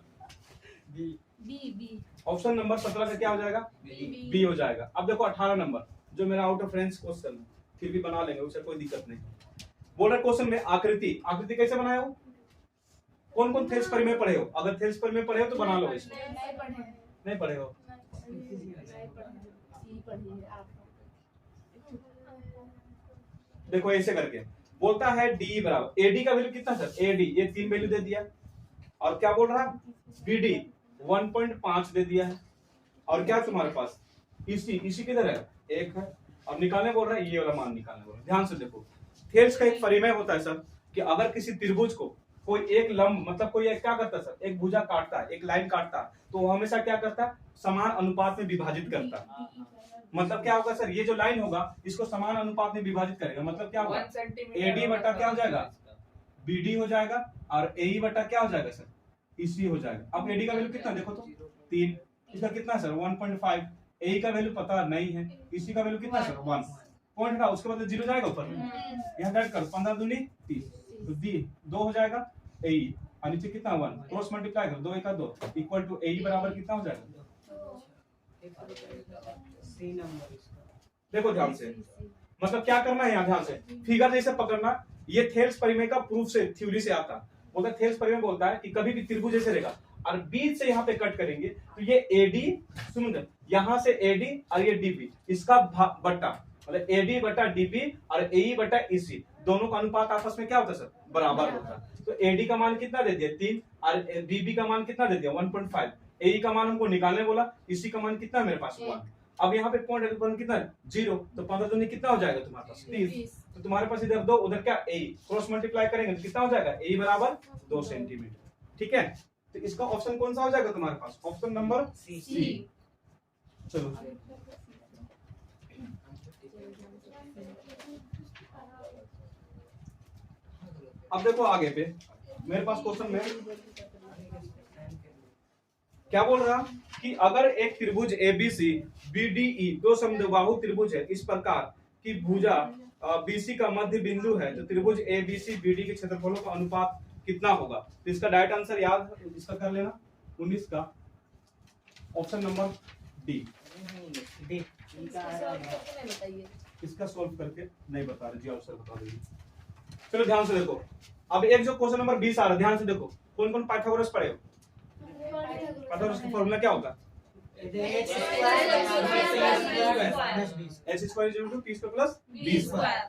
बी। ऑप्शन नंबर 17 का क्या हो जाएगा? बी हो जाएगा। अब देखो 18 नंबर, जो मेरा आउट ऑफ रेंज क्वेश्चन है, फिर भी बना लेंगे, उससे कोई दिक्कत नहीं। बोल रहे क्वेश्चन में आकृति कैसे बनाए हो? कौन कौन थेल्स पर में पढ़े हो? अगर थेल्स पर में पढ़े हो तो बना लो इसको। नहीं पढ़े हो? देखो ऐसे करके बोलता है डी बराबर एडी का वैल्यू कितना सर? एडी ये 3 वैल्यू दे दिया, और क्या बोल रहा है? बीडी 1.5 दे दिया है, और क्या तुम्हारे पास इसी किधर है? 1 है। अब निकालने बोल रहा है, ये वाला मान निकालने बोल रहा है। ध्यान से देखो, थेल्स का एक परिमेय होता है सर, कि अगर किसी त्रिभुज को कोई एक लंब, मतलब कोई एक क्या करता है सर? एक भुजा काटता है, एक लाइन काटता है, तो वो हमेशा क्या करता है? समान अनुपात में विभाजित करता है। मतलब क्या होगा सर? ये जो लाइन होगा इसको समान अनुपात में विभाजित करेगा, मतलब क्या होगा? एडी बटा क्या हो जाएगा? बीडी हो जाएगा, और एई बटा क्या हो जाएगा सर? इसी हो जाएगा। अब एडी का वैल्यू कितना देखो तो 3, इसका कितना सर? 1.5। एई का वैल्यू पता नहीं है, इसी का वैल्यू कितना सर? 1। पॉइंट हटाओ, उसके बाद 0 जाएगा ऊपर, यहाँ डाइट करो, 15 दूनी 30, तो दी 2 हो जाएगा ए, और नीचे कितना 1, क्रॉस मल्टीप्लाई करो, 2 1 2 इक्वल टू ए बराबर कितना हो जाएगा? सी नंबर इसका। देखो ध्यान से, मतलब क्या करना है यहाँ, ध्यान से फिगर जैसे पकड़ना। ये थेल्स परिमेय का प्रूफ से, थ्योरी से आता बोलता है। थेल्स परिमेय बोलता है कि कभी भी त्रिभुज जैसे रहेगा और बीच से यहाँ पे कट करेंगे तो ये एडी, सुन यहाँ से एडी और ये डीबी, इसका बट्टा मतलब एडी बटा डीबी और एई बटा ईसी, दोनों का अनुपात आपस में क्या होता है सर? बराबर होता है। तो एडी का मान कितना दे दिया 3 और डीबी का मान कितना दे दिया 1.5, एई का मान हमको निकालने बोला, इसी का मान कितना मेरे पास 1। अब यहाँ पे पॉइंट कितना है 0, तो 15 दूनी कितना हो जाएगा तुम्हारे पास 30, तो तुम्हारे पास इधर 2 उधर क्या ए, क्रॉस मल्टीप्लाई करेंगे तो कितना हो जाएगा ए बराबर 2 सेंटीमीटर। ठीक है, तो इसका ऑप्शन कौन सा हो जाएगा तुम्हारे पास? Option number C. चलो अब देखो आगे पे मेरे पास क्वेश्चन में क्या बोल रहा कि अगर एक त्रिभुज एबीसी बीडीई दो समबाहु त्रिभुज है इस प्रकार की भुजा बीसी का मध्य बिंदु है, तो त्रिभुज एबीसी बीडी के क्षेत्रफलों का अनुपात कितना होगा? तो इसका डायरेक्ट आंसर याद इसका कर लेना 19 का ऑप्शन नंबर डी। इसका सॉल्व करके नहीं बता रहे जी, आंसर बता दीजिए। चलो ध्यान से देखो, अब एक जो क्वेश्चन नंबर 20 आ रहा है, ध्यान से देखो कौन कौन पाइथागोरस पढ़े हो? पाइथागोरस का फॉर्मूला क्या होगा? x² x² p² plus b²।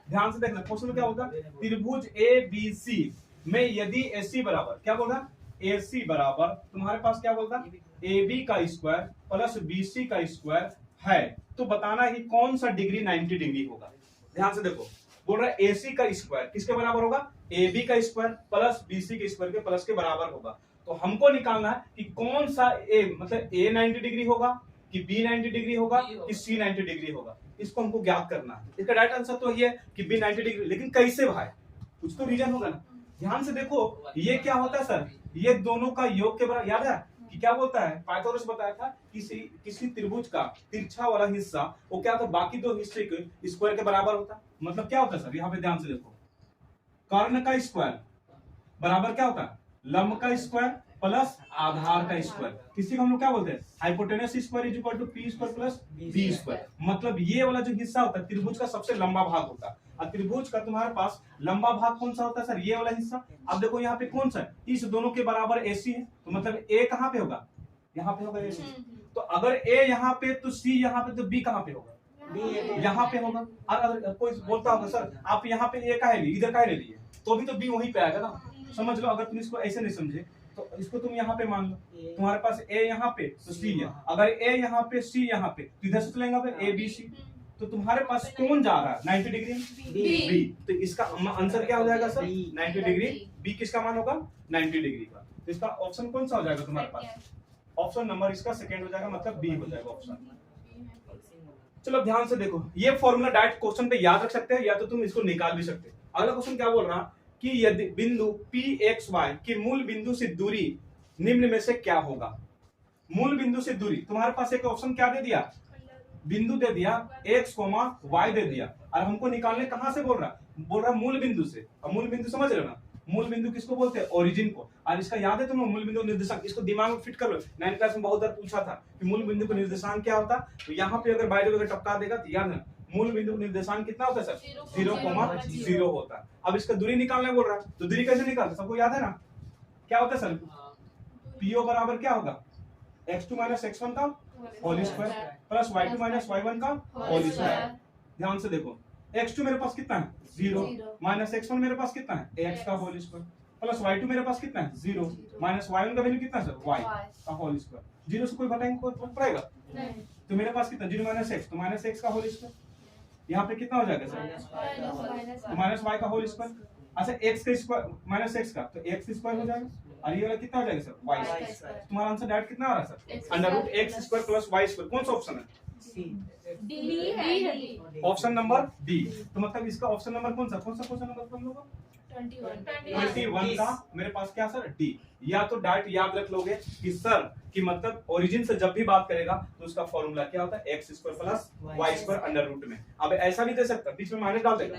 ध्यान से देखना क्वेश्चन में क्या होगा, त्रिभुज एबीसी में यदि AC बराबर क्या बोल रहा, AC बराबर तुम्हारे पास क्या बोलता AB का स्क्वायर प्लस BC का स्क्वायर है, तो बताना है कि कौन सा डिग्री 90 डिग्री होगा। ध्यान से देखो बोल रहा है AC का स्क्वायर किसके बराबर होगा? AB का स्क्वायर प्लस BC के स्क्वायर के प्लस के बराबर होगा। तो हमको निकालना है कि कौन सा A मतलब A 90 डिग्री होगा कि B 90 डिग्री होगा कि C 90 डिग्री होगा, इसको हमको ज्ञात करना है। इसका डायरेक्ट आंसर तो ये है कि B 90 डिग्री, लेकिन कैसे भाई, कुछ तो रीजन होगा ना। ध्यान से देखो ये क्या होता है सर, ये दोनों का योग के बराबर, याद है कि क्या बोलता है पाइथागोरस बताया था किसी त्रिभुज का तिरछा वाला हिस्सा वो क्या होता है बाकी दो हिस्से के स्क्वायर के बराबर होता है। मतलब क्या होता है सर, यहाँ पे ध्यान से देखो, कर्ण का स्क्वायर बराबर क्या होता है लंब का स्क्वायर प्लस आधार का स्क्वायर, किसी को हम लोग क्या बोलते हैं hypotenuse square is equal to p square plus b square. मतलब ये वाला जो हिस्सा होता है त्रिभुज का सबसे लंबा भाग होता है, और त्रिभुज का तुम्हारे पास लंबा भाग कौन सा होता है सर, ये वाला हिस्सा। अब देखो यहाँ पे कौन सा है, इस दोनों के बराबर AC है, तो मतलब A कहाँ पे होगा, यहाँ पे होगा AC। तो अगर A यहाँ पे तो C यहाँ पे, तो B कहाँ पे होगा, यहाँ पे होगा। और अगर कोई बोलता होगा सर आप यहाँ पे A का है इधर का ले लिए, तो भी तो B वहीं पे आएगा ना। समझ लो, अगर तुम इसको ऐसे नहीं समझे तो इसको तुम यहाँ पे मान लो, तुम्हारे पास A यहाँ पे तो C है, अगर A यहाँ पे C यहाँ पे तो इधर से चलेंगे ABC, तो तुम्हारे पास कौन जा रहा है 90 डिग्री B। तो इसका आंसर क्या हो जाएगा सर 90 डिग्री, B किसका मान होगा 90 डिग्री का। तो इसका ऑप्शन कौन सा हो जाएगा तुम्हारे पास, ऑप्शन नंबर इसका सेकंड हो जाएगा, मतलब B हो जाएगा ऑप्शन। चलो ध्यान से देखो, ये फॉर्मूला डायरेक्ट क्वेश्चन पे याद रख सकते हो या तो तुम इसको निकाल भी सकते हो। अगला क्वेश्चन क्या बोल रहा कि यदि बिंदु PXY की मूल बिंदु से दूरी निम्न में से क्या होगा। मूल बिंदु से दूरी तुम्हारे पास एक ऑप्शन क्या दे दिया, बिंदु दे दिया x, y दे दिया, और हमको निकालने कहां से बोल रहा मूल बिंदु से। और मूल बिंदु समझ रहे हो ना, मूल बिंदु किसको बोलते हैं ओरिजिन को। और इसका याद है तुम्हें मूल बिंदु निर्देशांक, इसको दिमाग में फिट कर लो, 9th क्लास में बहुत बार पूछा था कि मूल बिंदु का निर्देशांक क्या होता। तो यहाँ पे अगर बाय अगर टपका देगा तो याद है मूल बिंदु निर्देशांक कितना होता है सर 0,0 होता है। अब इसका दूरी निकालने बोल रहा है, तो दूरी कैसे निकालते सबको याद है ना, क्या होता है सर PO बराबर क्या होगा x2 - x1 का whole square plus y2 - y1 का होल स्क्वायर। ध्यान से देखो x2 मेरे पास कितना है 0 माइनस x1 मेरे पास कितना है x का होल स्क्वायर प्लस y2 मेरे पास कितना है 0 माइनस y1 का वैल्यू कितना है सर y का होल स्क्वायर। 0 से कोई घटाएंगे कोई फर्क पड़ेगा, तो मेरे पास कितना 0 माइनस x, तो माइनस x का होल स्क्वायर, यहाँ पे कितना हो जाएगा सर तो माइनस y का होल स्क्वायर। अच्छा x का स्क्वायर माइनस x का तो x स्क्वायर हो जाएगा, और ये वाला कितना हो जाएगा सर y स्क्वायर। तुम्हारा आंसर डायरेक्ट कितना आ रहा है sir √x² plus y square. कौन सा ऑप्शन है, ऑप्शन नंबर डी। तो मतलब इसका ऑप्शन नंबर कौन सा क्वेश्चन नंबर तुम लोगों 21 का मेरे पास क्या सर डी। या तो डायरेक्ट याद रख लोगे कि सर कि मतलब ओरिजिन से जब भी बात करेगा तो उसका फॉर्मूला क्या होता है x square plus y square under root में। अब ऐसा भी दे सकता है बीच में माइनस डाल देगा,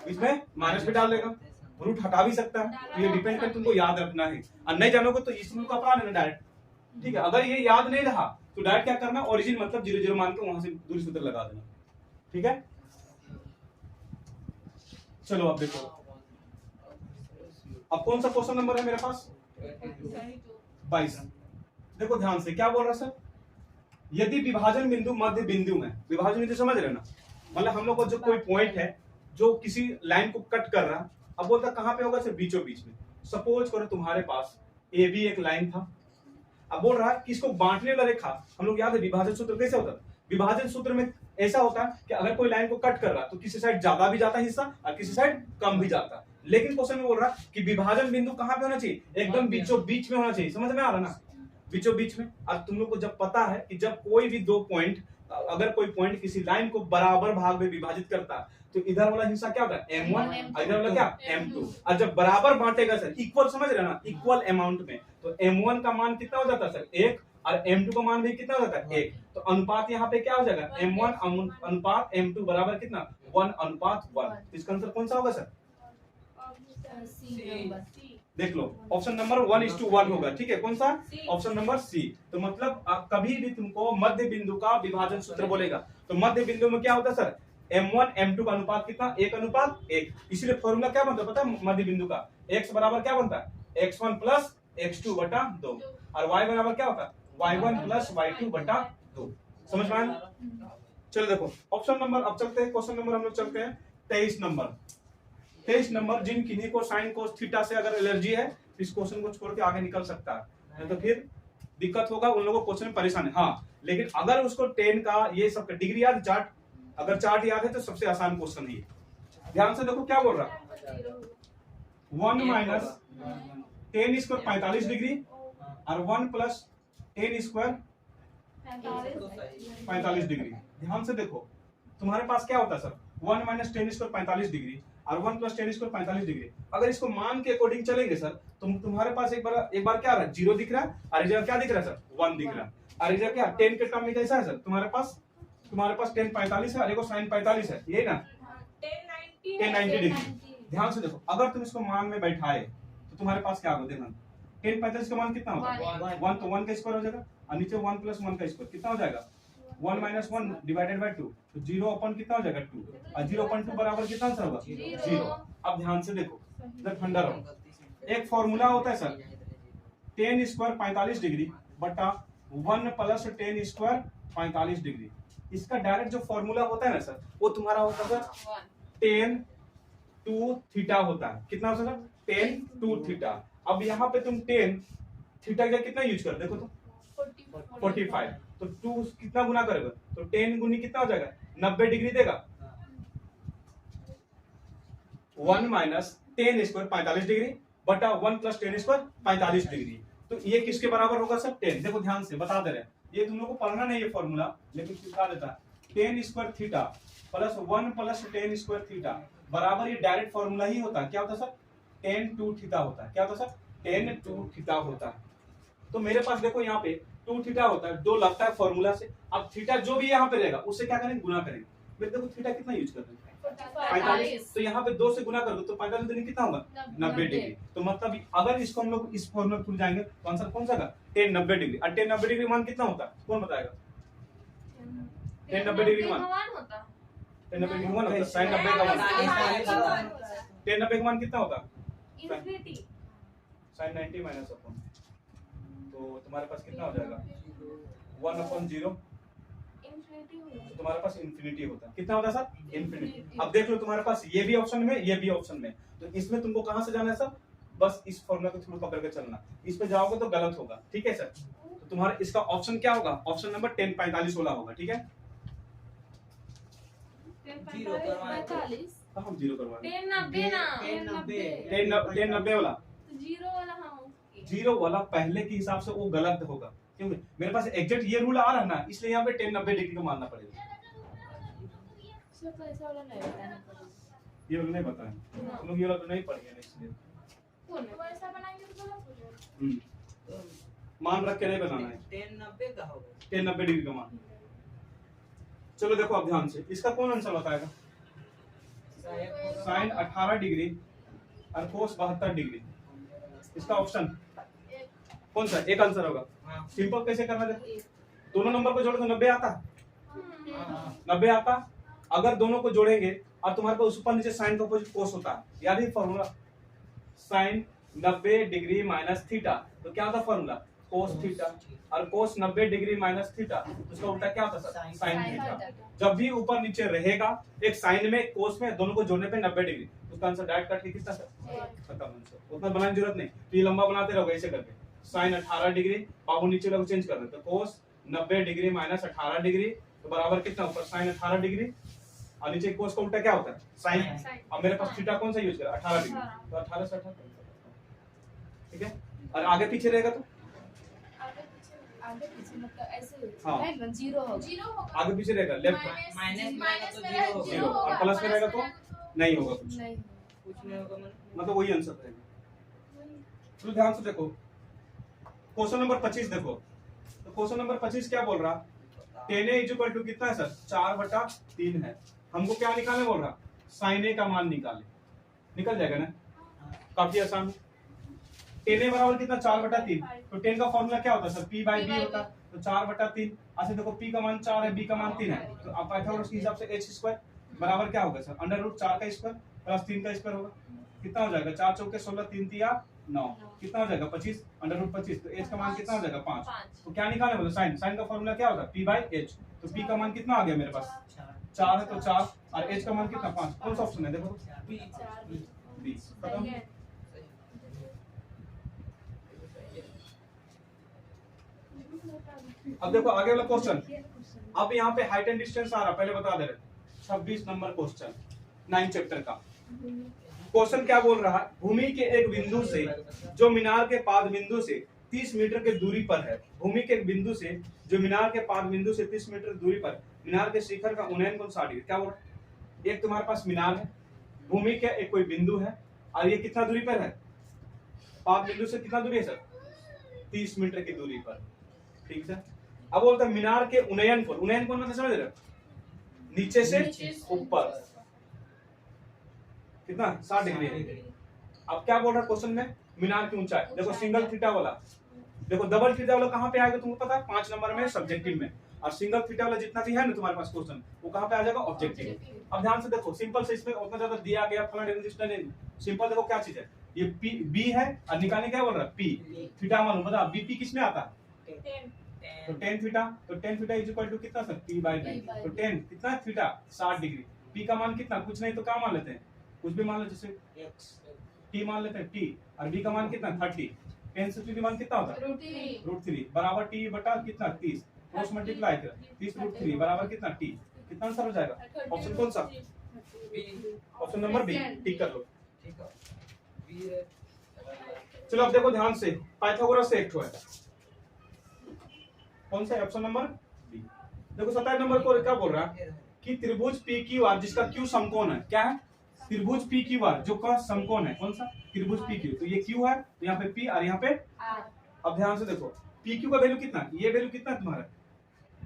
बीच में माइनस भी डाल देगा, रूट हटा भी सकता है। तो ये डिपेंड कर तुमको याद रखना है और नहीं जानोगे तो इस रूल को अपना लेना डायरेक्ट, ठीक है। अगर ये याद नहीं रहा तो डायरेक्ट क्या करना ओरिजिन मतलब 0 0 मान के वहां से दूरी सूत्र लगा देना, ठीक है। चलो अब देखो अब कौन सा क्वेश्चन नंबर है मेरे पास 22। देखो ध्यान से क्या बोल रहा है सर, यदि विभाजन बिंदु मध्य बिंदु में, विभाजन बिंदु समझ रहे ना, मतलब हम लोग को जो कोई पॉइंट है जो किसी लाइन को कट कर रहा है, अब बोलता कहां पे होगा सर बीचों बीच में। सपोज करो तुम्हारे पास ए बी एक लाइन था, अब बोल रहा है कि इसको बांटने वाला रेखा, हम लोग याद है विभाजन सूत्र कैसे होता है, विभाजन सूत्र में ऐसा होता है कि अगर कोई लाइन को कट कर रहा है तो किसी साइड ज्यादा भी जाता है हिस्सा और किसी साइड कम भी जाता है। लेकिन क्वेश्चन में बोल रहा है कि विभाजन बिंदु कहां पे होना चाहिए, एकदम बीचों बीच में होना चाहिए। समझ में आ रहा ना, बीचों बीच में। अब तुम लोग को जब पता है कि जब कोई भी दो पॉइंट, अगर कोई पॉइंट किसी लाइन को बराबर भाग में विभाजित करता है तो इधर वाला हिस्सा क्या होता है M1 और इधर वाला क्या M2। और जब बराबर बांटेगा सर इक्वल, समझ रहे ना, इक्वल अमाउंट में, तो M1 का मान कितना हो जाता है सर 1 और M2 का मान भी कितना हो जाता है 1। तो अनुपात यहाँ पे क्या हो जाएगा M1 अनुपात M2 बराबर कितना 1:1। इसका आंसर कौन सा होगा सर, देख लो ऑप्शन नंबर 1:1 होगा, ठीक है। कौन सा ऑप्शन नंबर सी। तो मतलब कभी भी तुमको मध्य बिंदु का विभाजन सूत्र बोलेगा तो मध्य बिंदु में क्या होता है सर M1 M2 का अनुपात कितना 1:1। इसलिए फॉर्मूला क्या बनता है पता है मध्य बिंदु का, x बराबर क्या बनता है x1 प्लस x2/2 और y बराबर क्या होता है y1 प्लस y2/2। समझ में आया। चलो देखो ऑप्शन नंबर, अब चलते हैं क्वेश्चन नंबर हम लोग चलते हैं 23 नंबर। 23 नंबर, जिन किन्हीं को साइन कोस थीटा से अगर एलर्जी है इस क्वेश्चन को छोड़ के आगे निकल सकता है, नहीं तो फिर दिक्कत होगा उन लोगों को, क्वेश्चन में परेशान है। हाँ लेकिन अगर उसको 10 का ये सब डिग्री याद, चार्ट अगर चार्ट याद है तो सबसे आसान क्वेश्चन है। ध्यान से देखो क्या बोल रहा है 1 माइनस 10 स्क्वायर 45 डिग्री और 1 प्लस 10 स्क्वायर 45 डिग्री। ध्यान से देखो तुम्हारे पास क्या होता है सर 1 माइनस 10 स्क्वायर 45 डिग्री और 1 प्लस 10 स्क्वायर 45 डिग्री। अगर इसको मान के अकॉर्डिंग चलेंगे सर तो तुम्हारे पास एक बार क्या रहा 0 दिख रहा है और इधर क्या दिख रहा है सर 1 दिख रहा है। और इधर क्या 10 के टर्म में कैसा है सर तुम्हारे पास 10 45 है और एक sin 45 है, ये ना 10 90 डिग्री। ध्यान से देखो अगर तुम इसको मान में बैठाए तो तुम्हारे पास क्या होगा, देखना 10 45 का मान कितना होगा 1, तो 1 का स्क्वायर हो जाएगा और नीचे 1 प्लस 1 का स्क्वायर कितना हो जाएगा 1 माइनस 1 डिवाइडेड बाय 2, तो 0 अपन कितना हो जाएगा 2 और 0/2 बराबर कितना आंसर होगा 0। अब ध्यान से देखो इधर ठंडा रहो, एक फॉर्मूला होता है सर 10 स्क्वायर 45 डिग्री बटा 1 प्लस 10 स्क्वायर 45 डिग्री। इसका डायरेक्ट जो फॉर्मूला होता है ना सर वो तुम्हारा होता है सर 10 2 थीटा होता है। कितना होता है सर 10 2 थीटा। अब यहाँ पे तुम 10 थीटा का कितना यूज कर, देखो तो 45, तो 2 कितना गुना करेगा तो 10 गुनी कितना हो जाएगा 90 डिग्री देगा। 1 माइनस 10 स्क्वायर 45 डिग्री बटा 1 प्लस 10 स्क्वायर 45 डिग्री। तो ये किसके बराबर होगा सर 10। देखो ध्यान से बता दे रहे हैं, ये तुम लोग को पढ़ना नहीं है फॉर्मूला लेकिन सिखा देता है 10 square theta plus 1 plus 10 square theta बराबर ये डायरेक्ट फॉर्मूला ही होता है। क्या होता है सर 10 2 थीटा होता है। क्या होता है सर 10 2 थीटा होता है। तो मेरे पास देखो यहाँ पे 2 थीटा होता है, 2 लगता है फॉर्मूला से। अब थीटा जो भी यहाँ पे रहेगा उससे क्या करेंगे गुना करेंगे। फिर देखो थीटा कितना यूज कर रहे हैं 45, तो यहाँ पे 2 से गुना कर दो तो 45 दिन कितना होगा 90 डिग्री। तो मतलब अगर इसको हम लोग इस फॉर्मूला थ्रू जाएंगे तो आंसर कौन सा होगा 10 90 डिग्री। और 10 90 डिग्री मान कितना होता है कौन बताएगा 10 90 डिग्री मान 10 90 डिग्री मान होता है sin 90 का मान 10 90 का मान कितना होता है sin 90 माइनस अपन, तो तुम्हारे पास कितना हो जाएगा 1/0, तो तुम्हारे पास इंफिनिटी होता है। कितना होता है सर इंफिनिटी। अब देख लो तुम्हारे पास ये भी ऑप्शन में ये भी ऑप्शन में, तो इसमें तुमको कहां से जाना है सर बस इस फॉर्मूला को थ्रू पकड़ के चलना। इस पे जाओगे तो गलत होगा, ठीक है सर। तो तुम्हारा इसका ऑप्शन क्या होगा ऑप्शन नंबर 10 45 वाला होगा, ठीक है। 45 हम 0 करवाएंगे 10 90 ना 10 90 वाला 0 वाला। हाँ 0 वाला पहले के हिसाब से वो गलत होगा क्योंकि मेरे पास एग्जैक्ट ये रूल आ रहा है ना, इसलिए यहाँ पे 10 90 डिग्री को मानना पड़ेगा। ऐसा वाला नहीं बताना ये वाला नहीं पता है तुम लोग, ये वाला तो नहीं पढ़े हैं इसलिए। तो ऐसा बनाएंगे तो गलत हो जाएगा। तो मान रख के नहीं बनाना है। 1090 का होगा। 1090 डिग्री का मान। चलो देखो अब ध्यान से, इसका कौन आंसर बताएगा? साइन 18 डिग्री और कोस 72 डिग्री। इसका ऑप्शन कौन सा? एक आंसर होगा। हाँ। सिंपल कैसे करना है? दोनों नंबर को जोड़ो तो 90 आता। हाँ। 90 आता। अगर दोनों को जोड़ेंगे और तुम्हारे पास ऊपर नीचे साइन का अपोजिट कोस होता है, याद है formula? Sine 90 degree minus theta, तो क्या होता फॉर्मूला? Cos theta. और कोस 90 डिग्री माइनस थीटा, उसका उल्टा क्या होता सर? Sine theta. जब भी ऊपर नीचे रहेगा एक साइन में कोस में, दोनों को जोड़ने पे 90 डिग्री, उसका आंसर डायरेक्ट काट के कितना सर? खत्म आंसर। उतना बनाने की जरूरत नहीं, तो ये लंबा बनाते रहोगे ऐसे करके। साइन 18 डिग्री, बाबू नीचे लोग चेंज कर रहे, तो कोस 90 डिग्री माइनस 18 डिग्री, तो बराबर कितना? ऊपर साइन 18 डिग्री और नीचे कोस का उल्टा क्या होता है? साइन। अब मेरे पास थीटा कौन सा यूज करा? 18 डिग्री, तो 18 से 18 ठीक है। और आगे पीछे रहेगा तो आगे पीछे मतलब ऐसे हाँ। रहेगा, जीरो होगा। आगे पीछे रहेगा, लेफ्ट माइनस में माइनस तो में जीरो होगा। जीरो, और प्लस में रहेगा तो नहीं होगा कुछ, नहीं कुछ नहीं होगा मतलब वही आंसर रहेगा। तो ध्यान से देखो क्वेश्चन नंबर 25 देखो। तो क्वेश्चन नंबर 25 क्या बोल रहा? 10a इक्वल टू कितना है सर? 4/3 है। हमको क्या निकालने बोल रहा? साइन a का मान निकाले। निकल जाएगा ना, काफी आसान। 10a बराबर कितना? 4/3। तो 10 का फॉर्मूला क्या होता है सर? p/b होता है। तो 4/3। अच्छा देखो p का मान 4 है, b का मान 3 है, तो अब पाइथागोरस के हिसाब से h² बराबर क्या होगा सर? √4 का स्क्वायर प्लस 3 का स्क्वायर होगा। कितना हो जाएगा? 4 चौके 16, 3 तिया 9, कितना हो जाएगा? 25, √25। तो h का मान कितना हो जाएगा? 5। तो क्या निकालने बोले? साइन। साइन का फॉर्मूला क्या होता है? p/h। तो p का मान कितना आ गया मेरे पास? 4 है, तो 4 और h का मान कितना? 5। कौन सा ऑप्शन है देखो? बी। खत्म। अब देखो आगे वाला क्वेश्चन। अब यहाँ पे हाइट एंड डिस्टेंस आ रहा, पहले बता दे रहे। 26 नंबर क्वेश्चन 9 चैप्टर का। क्वेश्चन क्या बोल रहा है? भूमि के एक बिंदु से जो मीनार के पाद बिंदु से 30 मीटर की दूरी पर है, भूमि के एक बिंदु से जो मीनार के पाद बिंदु से 30 मीटर दूरी पर मीनार के शिखर का उन्नयन कोण 60 डिग्री। क्या बोल रहा है? एक तुम्हारे पास मीनार है, भूमि के एक कोई बिंदु है, और ये कितना दूरी पर है? पाद बिंदु से कितना दूरी है सर? 30 मीटर की दूरी पर। ठीक है। अब बोलते हैं मीनार के उन्नयन कोण। उन्नयन कोण मतलब समझ रहे हो? नीचे से ऊपर कितना? 60 डिग्री। अब क्या बोल रहा है क्वेश्चन में? मीनार की ऊंचाई। देखो सिंगल थीटा वाला, देखो डबल थीटा वाला कहां पे आएगा तुमको पता है? 5 नंबर में सब्जेक्टिव में। और सिंगल थीटा वाला जितना भी है ना तुम्हारे पास क्वेश्चन, वो कहां पे आ जाएगा? ऑब्जेक्टिव। अब ध्यान से देखो, सिंपल से इसमें उतना ज्यादा दिया गया फला नहीं। सिंपल देखो क्या चीज है, ये पी बी है और निकालने क्या बोल रहा है? पी। थीटा मालूम बता, बीपी किस में आता है? तो 10 थीटा। तो 10 थीटा इज इक्वल टू कितना सर? p/b। तो 10 कितना थीटा? 60 डिग्री। p का मान कितना? कुछ नहीं तो क्या मान लेते हैं? कुछ भी मान लो, जैसे t मान लेते हैं t, और b का मान कितना? 30। 10 से 3 मान कितना होता है? √3 बराबर t बटा कितना? 30। क्रॉस मल्टीप्लाई कर 30 √3 बराबर कितना? t। कितना आंसर हो जाएगा? ऑप्शन कौन सा? Option number B. टिक कर लो। ठीक है। चलो अब देखो ध्यान से, पाइथागोरस से एक ठो है। कौन सा? Option number b. देखो 27 नंबर को क्या बोल रहा है कि त्रिभुज PQR जिसका Q समकोण है। क्या है? त्रिभुज PQR जो का समकोण है। कौन सा? त्रिभुज PQ। तो ये Q है, तो यहाँ पे P और यहाँ पे R। अब ध्यान से देखो, PQ का वैल्यू कितना? ये वैल्यू कितना है तुम्हारा?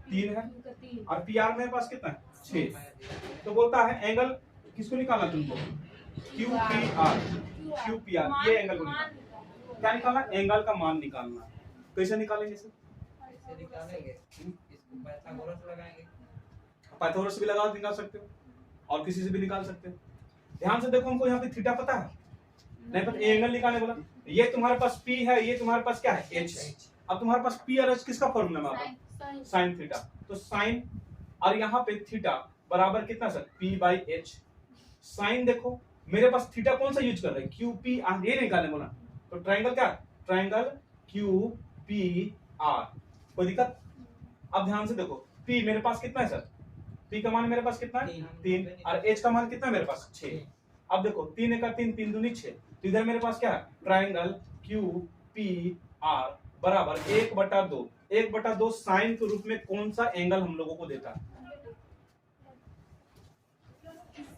3 है, और PR मेरे पास कितना है? 6। तो बोलता है एंगल किसको निकालना तुमको? QPR। QPR ये एंगल को निकालना। क्या निकालना? एंगल का मान निकालना। कैसे निकालेंगे सर? ऐसे निकालेंगे, इसको पाइथागोरस लगाएंगे। पाइथागोरस भी लगा निकाल सकते हो, और किसी से भी निकाल सकते हो। ध्यान से देखो, हमको यहाँ पे थीटा पता है नहीं? पता? एंगल निकालने बोला। ये तुम्हारे पास P है, ये तुम्हारे पास क्या है? H। अब तुम्हारे पास P और H किसका फॉर्मूला है? Sine theta. तो साइन और यहाँ पे थीटा बराबर कितना सर? p/h। साइन देखो मेरे पास थीटा कौन सा यूज कर रहे हैं? QPR। ये निकालने बोला, तो ट्राइंगल क्या? Triangle QPR। कोई दिक्कत? अब ध्यान से देखो, P मेरे पास कितना है सर? P का मान मेरे पास कितना है? 3। और H का मान कितना है मेरे पास? 6। अब देखो 3 का 3, 3 दूनी 6। तो इधर मेरे पास क्या है? ट्राइंगल QPR बराबर 1/2। 1/2 साइन के रूप में कौन सा एंगल हम लोगों को देता है?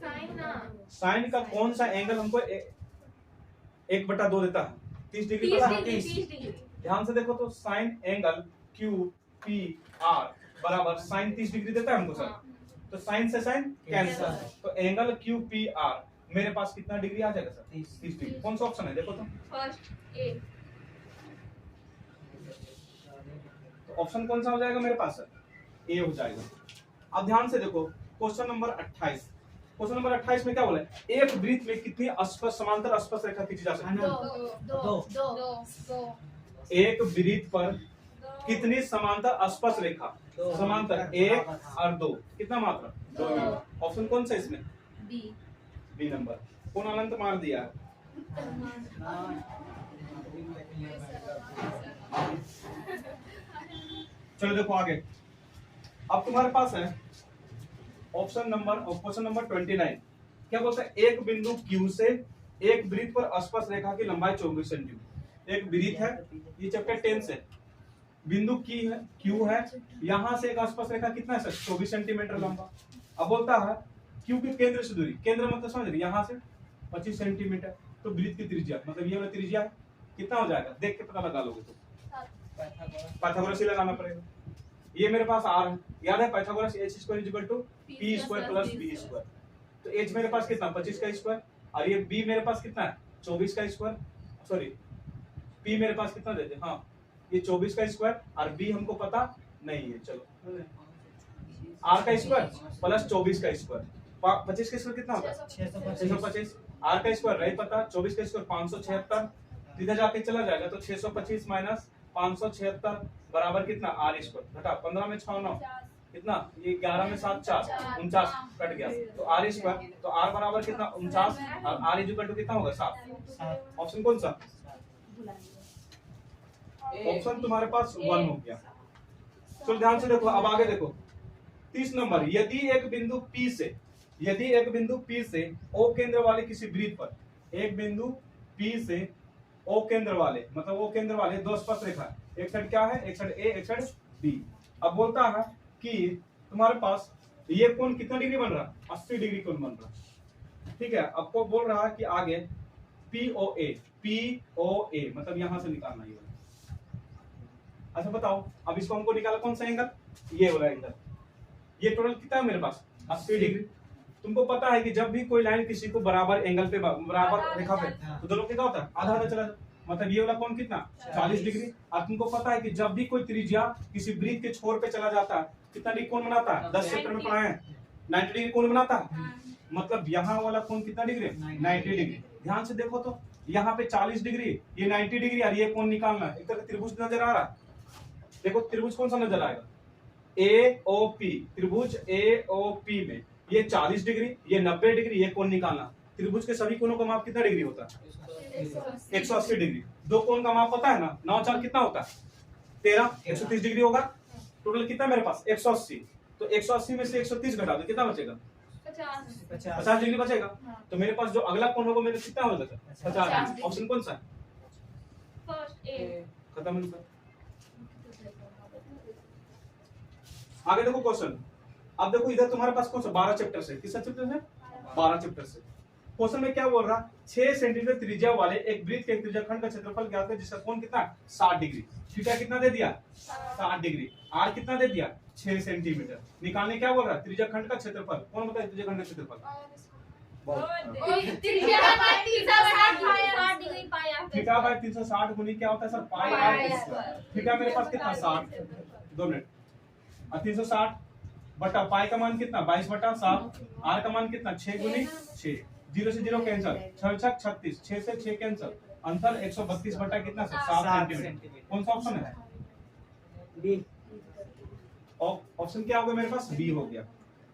साइन ना साइन का कौन सा एंगल हमको 1/2 देता है? 30 डिग्री पता है? 30 डिग्री ध्यान से देखो तो sign angle Q P R बराबर साइन 30 डिग्री देता है हमको सर। तो साइन से साइन कैंसिल, तो एंगल क्यू पी आर मेरे पास कितना डिग्री आ जाएगा सर? 30 डिग्री। कौन सा ऑप्शन है देखो तो? First A. तो ऑप्शन कौन सा हो जाएगा मेरे पास सर? ए हो जाएगा। अब ध्यान से देखो क्वेश्चन नंबर 28। क्वेश्चन नंबर 28 में क्या बोला है? एक वृत्त में कितनी अस्पष्ट समांतर अस्पष्ट रेखा खींची जा सकती है? दो एक वृत्त पर कितनी समांतर अस्पष्ट रेखा? समांतर 1 और 2, कितना मात्रा? 2। ऑप्शन कौन सा इसमें? बी। B number. कौन अनंत मार दिया है? चलो देखो आगे। अब तुम्हारे पास है ऑप्शन नंबर और क्वेश्चन नंबर 29। क्या बोलता है? एक बिंदु Q से एक वृत्त पर स्पर्श रेखा की लंबाई 24 सेंटीमीटर। एक वृत्त है, ये चैप्टर 10 से। बिंदु Q है, यहां से एक स्पर्श रेखा कितना है सर? 24 सेंटीमीटर लंबा। अब बोलता है Q के केंद्र से दूरी, केंद्र मतलब समझ रहे, यहां से 25 सेंटीमीटर। तो वृत्त की त्रिज्या मतलब ये वाला त्रिज्या है, कितना हो जाएगा? देख के पता लगा लोगे तो पाइथागोरस ही लगाना पड़ेगा। ये मेरे पास आर है, याद है Pythagoras h square equal to p square plus b square. तो h मेरे पास कितना? 25 का स्क्वायर, और ये b मेरे पास कितना है? 24 का स्क्वायर। सॉरी p मेरे पास कितना देते? हाँ ये 24 का स्क्वायर और b हमको पता नहीं है। चलो r का स्क्वायर प्लस 24 का स्क्वायर, 25 का स्क्वायर कितना होता है? 625। r का स्क्वायर नहीं पता, 24 का स्क्वायर 576, इधर जाके चला जाएगा तो 625 माइनस 576 बराबर कितना? r square. घटा 15 में 6 9 कितना? ये 11 में 7 4 49 कट गया तो r स्क्वायर। तो r बराबर कितना? 49 और r इक्वल टू कितना होगा? 7। ऑप्शन कौन सा? ऑप्शन तुम्हारे पास 1 हो गया। चलो ध्यान से देखो, अब आगे देखो 30 नंबर। यदि एक बिंदु P से O केंद्र वाले किसी वृत्त पर, एक बिंदु P से O केंद्र वाले मतलब O केंद्र वाले दो स्पर्श रेखा, एक साइड क्या है? एक साइड A एक साइड B। अब बोलता है कि तुम्हारे पास ये कोण कितना डिग्री बन रहा? 80 डिग्री कोण बन रहा। ठीक है, आपको बोल रहा है कि आगे POA मतलब यहां से निकालना है। अच्छा बताओ, अब इसको हमको निकाला कौन सा एंगल? ये वाला एंगल। ये टोटल कितना है मेरे पास? 80 डिग्री। तुमको पता है कि जब भी कोई लाइन किसी को बराबर एंगल पे बराबर रेखा पे तो दोनों क्या होता है? आधा आधा चला, मतलब ये वाला कोण कितना? 40 डिग्री। और तुमको पता है कि जब भी कोई त्रिज्या किसी वृत्त के छोर पे चला जाता है कितना डिग्री कोण बनाता है? 10 चैप्टर में पढ़ा है 90 डिग्री कोण बनाता है। मतलब यहाँ वाला कोण कितना डिग्री? 90 डिग्री। ध्यान से देखो तो यहाँ पे 40 डिग्री, ये 90 डिग्री और ये कोण निकालना है। एक तरह त्रिभुज नजर आ रहा है। देखो त्रिभुज कौन सा नजर आएगा? AOP। त्रिभुज AOP में ये 40 डिग्री, ये 90 डिग्री, ये कोण निकालना। त्रिभुज के सभी कोणों का माप कितना डिग्री होता है? 180 डिग्री। दो कोण का माप पता है ना? 9 4 कितना होता है? 13, 130 डिग्री होगा। टोटल कितना मेरे पास? 180। तो 180 में से 130 घटा दो, कितना बचेगा? 50 डिग्री बचेगा। तो मेरे पास जो अगला कोण होगा मेरे कितना होगा? 50। ऑप्शन कौन सा है? First A. खत्म। आगे देखो क्वेश्चन। अब देखो इधर तुम्हारे पास कौन सा? 12 चैप्टर से। किस चैप्टर से? 12 चैप्टर से। क्वेश्चन में क्या बोल रहा? 6 सेंटीमीटर त्रिज्या वाले एक वृत्त के त्रिज्याखंड का क्षेत्रफल ज्ञात है जिसका कोण कितना? 60 डिग्री। थीटा कितना दे दिया? 60 डिग्री। आर कितना दे दिया? 6 सेंटीमीटर। निकालने क्या बोल रहा? त्रिज्याखंड का क्षेत्रफल। कौन बताए त्रिज्याखंड का क्षेत्रफल? थीटा बाय 360 गुनी क्या होता है sir? Pi r square. Theta मेरे पास कितना? 60। 2 मिनट। 360 बटा पाई का मान कितना? 22/7। आर का मान कितना? 6 गुनी 6। 0 से 0 कैंसिल, 6 6 36, 6 से 6 कैंसिल, अंतर 132 बटा कितना सर? 7 सेंटीमीटर। कौन सा ऑप्शन है? बी। ऑप्शन क्या हो गया मेरे पास? बी हो गया।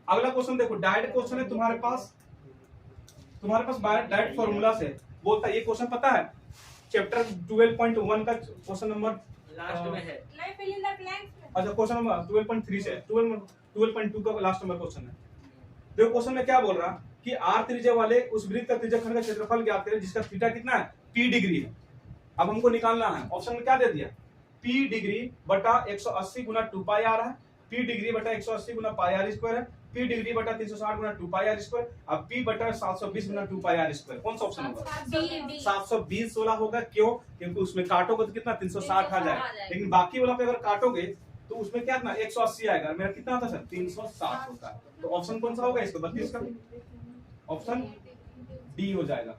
अगला क्वेश्चन देखो, डायरेक्ट क्वेश्चन है तुम्हारे पास डायरेक्ट फॉर्मूला से बोलता है। ये क्वेश्चन पता है चैप्टर 12.1 का क्वेश्चन नंबर लास्ट में है। अच्छा क्वेश्चन नंबर 12.3 से 12.2 का लास्ट नंबर क्वेश्चन है। देखो क्वेश्चन में क्या बोल रहा कि आर त्रिज्या वाले उस वृत्त का त्रिज्याखंड का क्षेत्रफल ज्ञात करें जिसका थीटा कितना है? P डिग्री है। अब हमको निकालना है। ऑप्शन में क्या दे दिया? P डिग्री बटा 180 गुना 2 पाई आर है। P डिग्री बटा 180 गुना पाई आर स्क्वायर है। p डिग्री बटा 360 गुना 2 पाई आर स्क्वायर, अब p बटा 720 गुना 2 पाई आर स्क्वायर। कौन सा ऑप्शन होगा? 720 16 होगा। क्यों? क्योंकि उसमें काटोगे तो कितना 360 आ जाएगा, लेकिन बाकी वाला पे अगर काटोगे तो उसमें क्या ना 180 आएगा। मेरा कितना आता सर? 360 होता है। तो ऑप्शन कौन सा होगा इसका? 32 का ऑप्शन डी हो जाएगा।